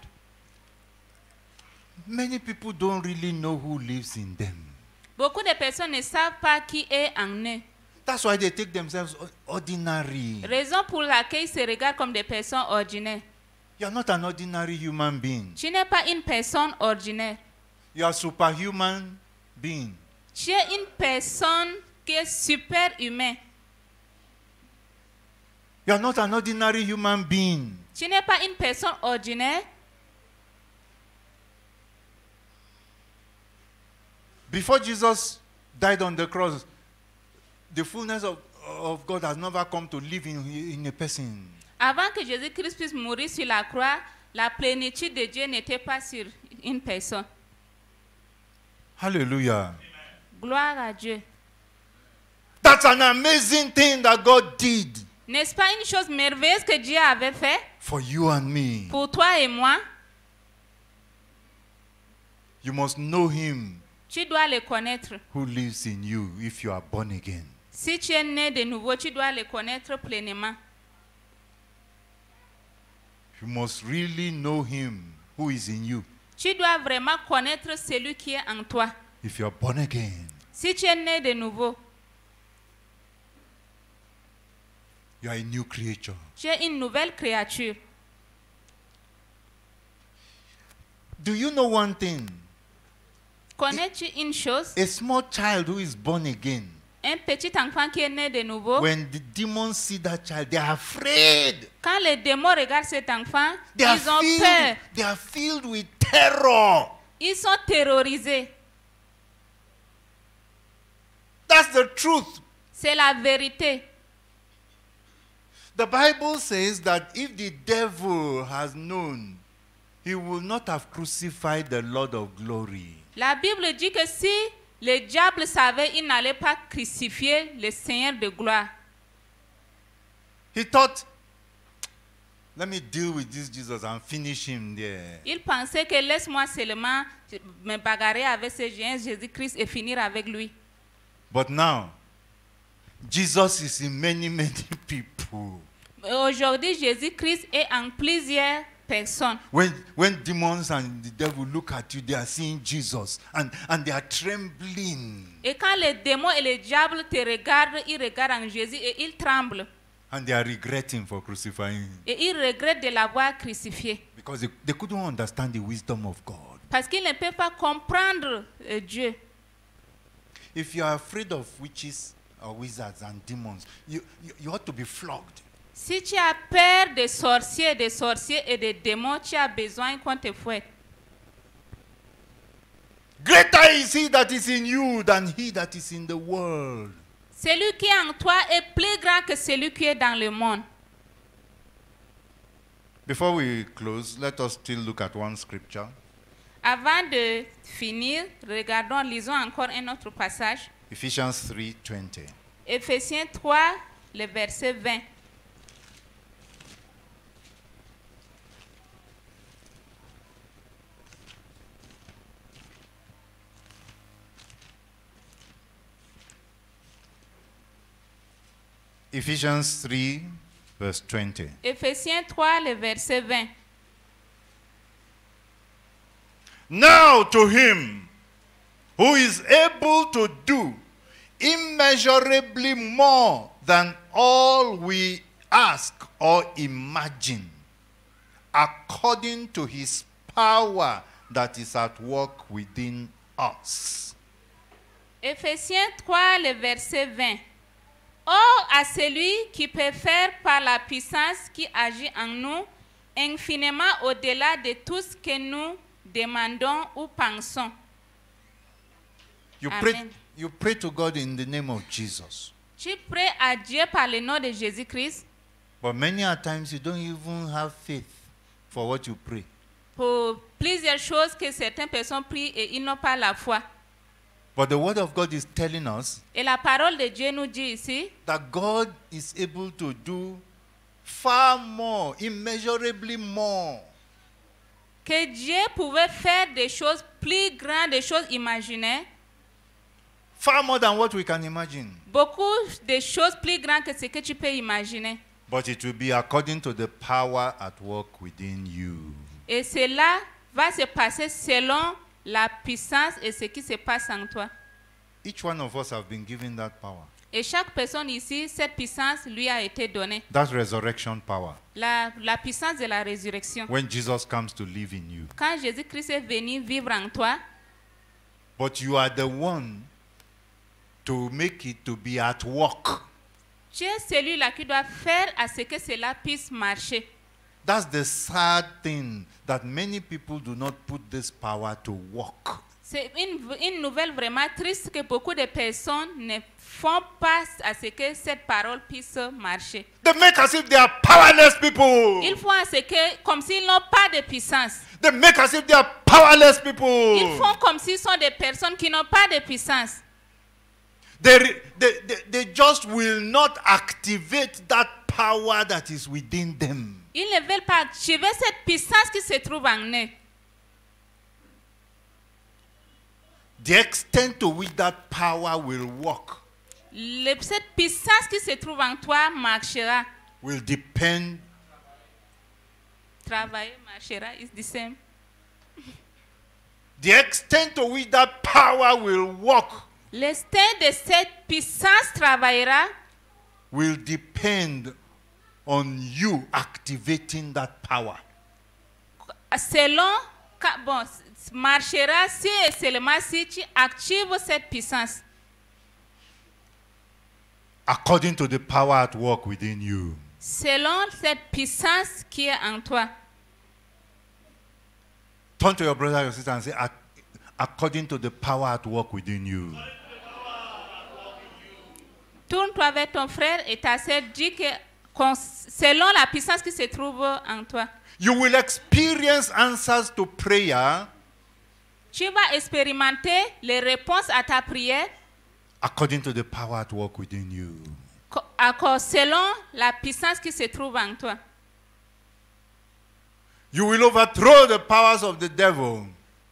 Many people don't really know who lives in them. Beaucoup de personnes ne savent pas qui est en eux. That's why they take themselves ordinary. Raison pour laquelle ils se regardent comme des personnes ordinaires. You are not an ordinary human being. Tu n'es pas une personne ordinaire. You are a superhuman being. Tu es une personne qui est super humaine. You are not an ordinary human being. Tu n'es pas une personne ordinaire. Before Jesus died on the cross, the fullness of God has never come to live in a person. Avant que Jésus-Christ puisse mourir sur la croix, la plénitude de Dieu n'était pas sur une personne. Hallelujah. Gloire à Dieu. That's an amazing thing that God did N'est-ce pas une chose merveilleuse que Dieu avait fait for you and me. pour toi et moi? You must know Him Tu dois le connaître. who lives in you if you are born again. Si tu es né de nouveau, tu dois le connaître pleinement. You must really know Him who is in you Tu dois vraiment connaître celui qui est en toi. if you are born again. Si tu es né de nouveau, You are a new creature. tu es une nouvelle créature. Do you know one thing? Connais-tu une chose? A small child who is born again, Un petit enfant qui est né de nouveau, when the demons see that child, they are afraid. quand les démons regardent cet enfant, They are ils ont peur. filled with terror. Ils sont terrorisés. That's the truth. C'est la vérité. The Bible says that if the devil has known, he will not have crucified the Lord of glory. La Bible dit que si le diable savait, il n'allait pas crucifier le Seigneur de gloire. He thought, let me deal with this Jesus and finish him there. Il pensait que laisse-moi seulement me bagarrer avec ce Jésus-Christ et finir avec lui. But now, Jesus is in many people. Aujourd'hui, Jésus-Christ est en plusieurs personnes. When demons and the devil look at you, they are seeing Jesus and they are trembling. Et quand les démons et le diable te regardent, ils regardent en Jésus et ils tremblent. And they are regretting for crucifying him. Et ils regrettent de l'avoir crucifié. Because they couldn't understand the wisdom of God. Parce qu'ils ne peuvent pas comprendre Dieu. If you are afraid of witches or wizards and demons, you ought to be flogged. Si tu as peur des sorciers et des démons, tu as besoin qu'on te fouette. Greater is he that is in you than he that is in the world. Celui qui est en toi est plus grand que celui qui est dans le monde. Before we close, let us still look at one scripture. Avant de finir, lisons encore un autre passage. Ephesians 3:20. Éphésiens 3, le verset 20. Ephesians 3, verse 20. Éphésiens 3, le verset 20. Now to him who is able to do immeasurably more than all we ask or imagine, according to his power that is at work within us. Éphésiens 3, le verset 20. Or, à celui qui peut faire par la puissance qui agit en nous, infiniment au-delà de tout ce que nous demandons ou pensons. You Amen. pray to God in the name of Jesus. Tu pries à Dieu par le nom de Jésus-Christ. But many a times you don't even have faith for what you pray. Pour plusieurs choses que certaines personnes prient et ils n'ont pas la foi. But the word of God is telling us Et la parole de Dieu nous dit ici that God is able to do far more, immeasurably more. que Dieu pouvait faire des choses plus grandes, des choses imaginaires, Far more than what we can imagine. beaucoup de choses plus grandes que ce que tu peux imaginer. But it will be according to the power at work within you. Et cela va se passer selon la puissance et ce qui se passe en toi. Each one of us have been given that power. Et chaque personne ici, cette puissance lui a été donnée. That's resurrection power. La puissance de la résurrection. When Jesus comes to live in you. Quand Jésus-Christ est venu vivre en toi, But you are the one to make it to be at work. tu es celui-là qui doit faire à ce que cela puisse marcher. That's the sad thing, that many people do not put this power to work. C'est une nouvelle vraiment triste que beaucoup de personnes ne font pas à ce que cette parole puisse marcher. They make as if they are powerless people. Ils font à ce que, comme s'ils n'ont pas de puissance. They make as if they are powerless Ils people. font comme s'ils sont des personnes qui n'ont pas de puissance. They just will not activate that power that is within them. Ils ne veulent pas activer cette puissance qui se trouve en eux. The extent to which that power will work Cette puissance qui se trouve en toi marchera. will depend Travailler marchera is the same. the extent to which that power will work L'extent de cette puissance travaillera will depend on you activating that power. selon, bon, marchera si et seulement si tu actives cette puissance. According to the power at work within you. Selon cette puissance qui est en toi. Turn to your brother or your sister and say, according to the power at work within you. Tourne-toi vers ton frère et ta sœur, dis que selon la puissance qui se trouve en toi. You will experience answers to prayer Tu vas expérimenter les réponses à ta prière according to the power at work within you. selon la puissance qui se trouve en toi. You will overthrow the powers of the devil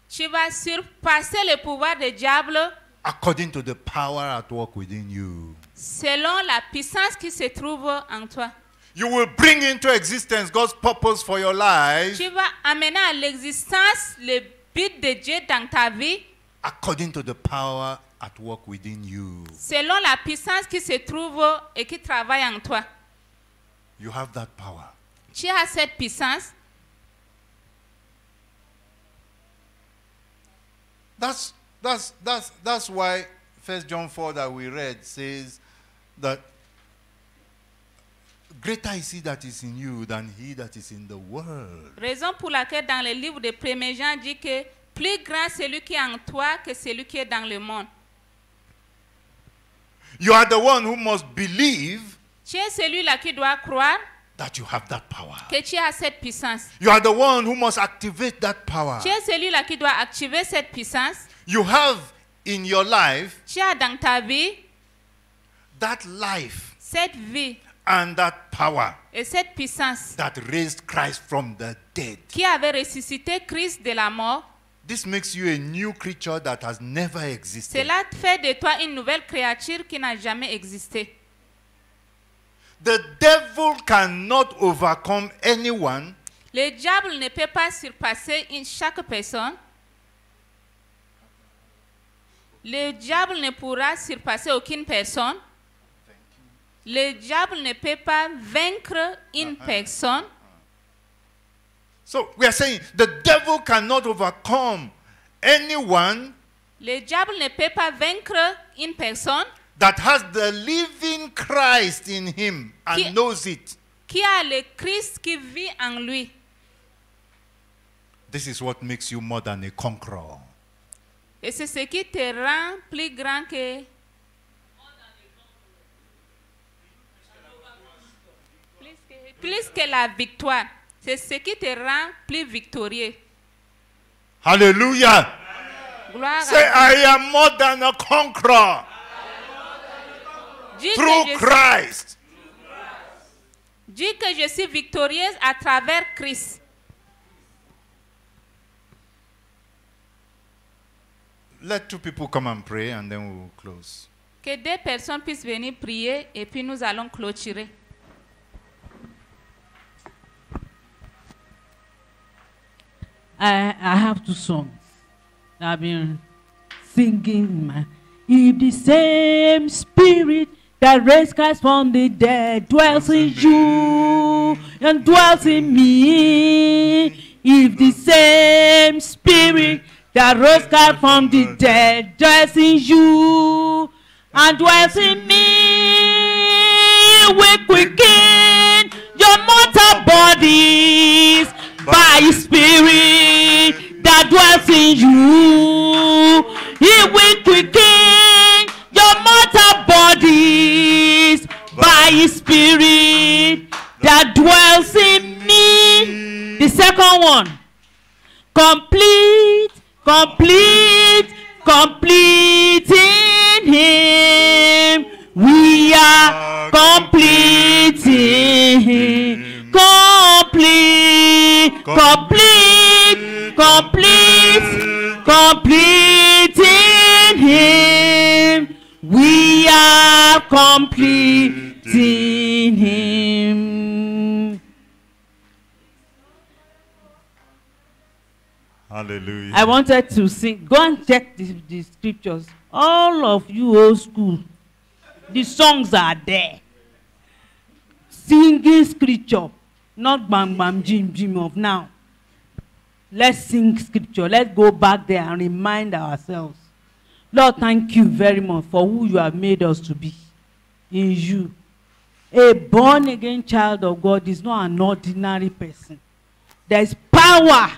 Tu vas surpasser le pouvoir du diable according to the power at work within you. selon la puissance qui se trouve en toi. You will bring into existence God's purpose for your life Tu vas amener à l'existence le but de Dieu dans ta vie according to the power at work within you. selon la puissance qui se trouve et qui travaille en toi. You have that power. Tu as cette puissance. That's why 1 John 4 that we read says that greater is he that is in you than he that is in the world. Raison pour laquelle dans le livre de 1 Jean dit que plus grand celui qui est en toi que celui qui est dans le monde. You are the one who must believe Tu es celui-là qui doit croire that you have that power. que tu as cette puissance. You are the one who must activate that power. Tu es celui-là qui doit activer cette puissance. You have in your life Tu as dans ta vie that life cette vie and that power et cette puissance that raised Christ from the dead. qui avait ressuscité Christ de la mort. This makes you a new creature that has never existed. Cela fait de toi une nouvelle créature qui n'a jamais existé. The devil cannot overcome anyone Le diable ne peut pas surpasser chaque personne. Le diable ne pourra surpasser aucune personne. Le diable ne peut pas vaincre une personne. So we are saying the devil cannot overcome anyone Le diable ne peut pas vaincre une personne that has the living Christ in him and knows it. qui a le Christ qui vit en lui. This is what makes you more than a conqueror. Et c'est ce qui te rend plus grand que... Plus que la victoire. C'est ce qui te rend plus victorieux. Hallelujah. Gloire Say, à I am more than a conqueror Dieu. through Christ. Dis que je suis victorieuse à travers Christ. Let two people come and pray and then we will close. Que deux personnes puissent venir prier et puis nous allons clôturer. I have two songs that I've been singing. If the same spirit that raised Christ from the dead dwells in you and dwells in me, if the same spirit that rose Christ from the dead dwells in you and dwells in me, we quicken your mortal bodies by His Spirit that dwells in you. He will quicken your mortal bodies by His Spirit that dwells in me. The second one, complete in Him. We are complete in Him. Complete in Him. We are complete in Him. Hallelujah. I wanted to sing. Go and check the scriptures. All of you old school, the songs are there. Singing scripture, not bam bam jim jim of now. Let's sing scripture. Let's go back there and remind ourselves. Lord, thank you very much for who you have made us to be in you. A born-again child of God is not an ordinary person. There is power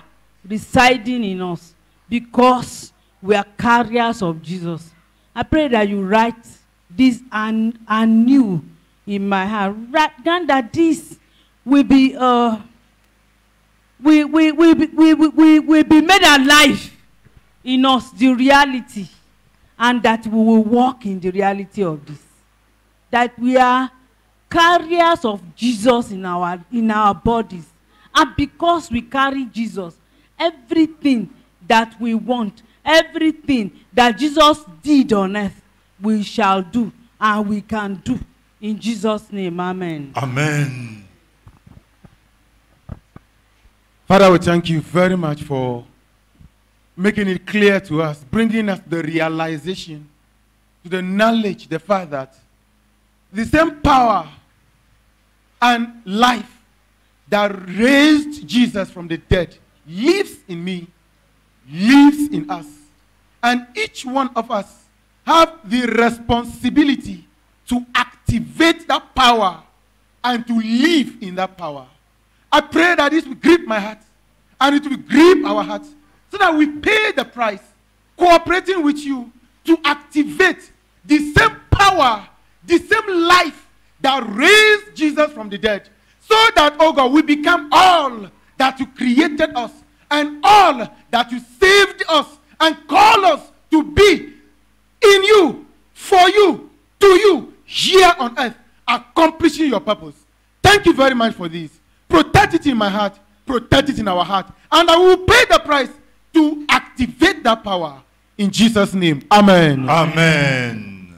residing in us because we are carriers of Jesus. I pray that you write this anew in my heart. Write down that this will be will be made alive in us, the reality, and that we will walk in the reality of this. That we are carriers of Jesus in our bodies. And because we carry Jesus, everything that we want, everything that Jesus did on earth, we shall do and we can do. In Jesus' name, amen. Amen. Father, we thank you very much for making it clear to us, bringing us the realization, to the knowledge, the fact that the same power and life that raised Jesus from the dead lives in me, lives in us. And each one of us have the responsibility to activate that power and to live in that power. I pray that this will grip my heart and it will grip our hearts so that we pay the price, cooperating with you to activate the same power, the same life that raised Jesus from the dead, so that, oh God, we become all that you created us and all that you saved us and called us to be in you, for you, to you, here on earth, accomplishing your purpose. Thank you very much for this. Protect it in my heart, protect it in our heart, and I will pay the price to activate that power. In Jesus' name, amen. Amen.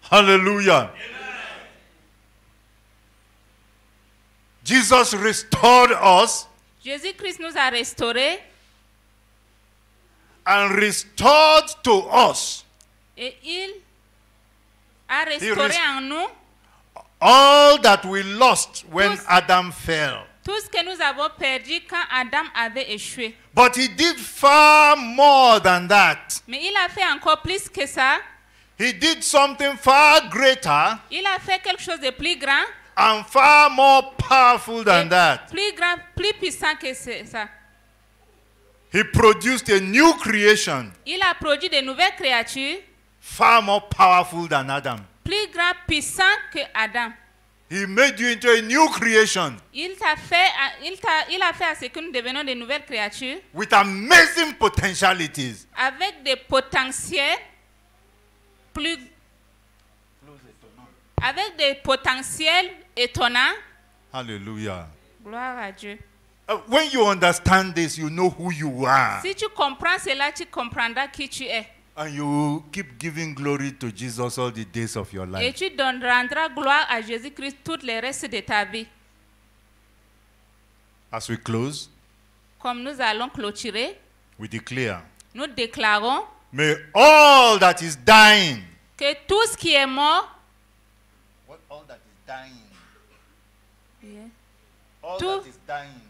Hallelujah. Jesus restored us Jésus-Christ nous a restaurés and restored to us et il a restauré en nous all that we lost when Tous- Adam fell. tout ce que nous avons perdu quand Adam avait échoué. But he did far more than that. Mais il a fait encore plus que ça. He did something far greater Il a fait quelque chose de plus grand, and far more powerful than et that. plus grand, plus puissant que ça. He produced a new creation, Il a produit de nouvelles créatures, far more powerful than Adam. plus grand, puissant que Adam. He made you into a new creation Il a fait à ce que nous devenons de nouvelles créatures with amazing potentialities. avec des potentiels plus, avec des potentiels étonnants. Hallelujah. Gloire à Dieu. When you understand this, you know who you are. Si tu comprends cela, tu comprendras qui tu es. And you keep giving glory to Jesus all the days of your Et life. tu rendras gloire à Jésus-Christ tout le reste de ta vie. As we close, Comme nous allons clôturer, we declare, nous déclarons may all that is dying, que tout ce qui est mort, all that is dying, yeah, all Tout- that is dying,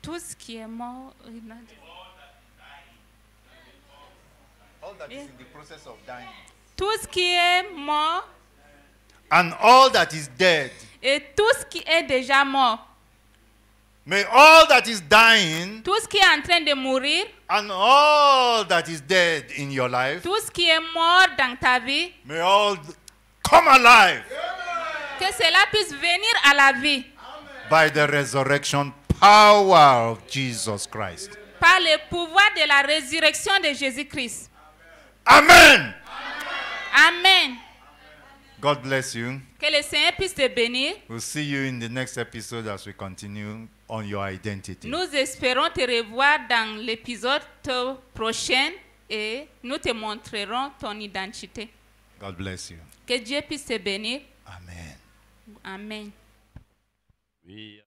tout ce qui est mort, all that is in the process of dying, tout ce qui est mort and all that is dead, et tout ce qui est déjà mort, may all that is dying tout ce qui est en train de mourir, and all that is dead in your life, tout ce qui est mort dans ta vie, may all come alive que cela puisse venir à la vie by the resurrection power of Jesus Christ. par le pouvoir de la résurrection de Jésus-Christ. Amen. Amen. God bless you. Que le Seigneur puisse te bénir. We'll see you in the next episode as we continue on your identity. Nous espérons te revoir dans l'épisode prochain et nous te montrerons ton identité. God bless you. Que Dieu puisse te bénir. Amen. Amen. We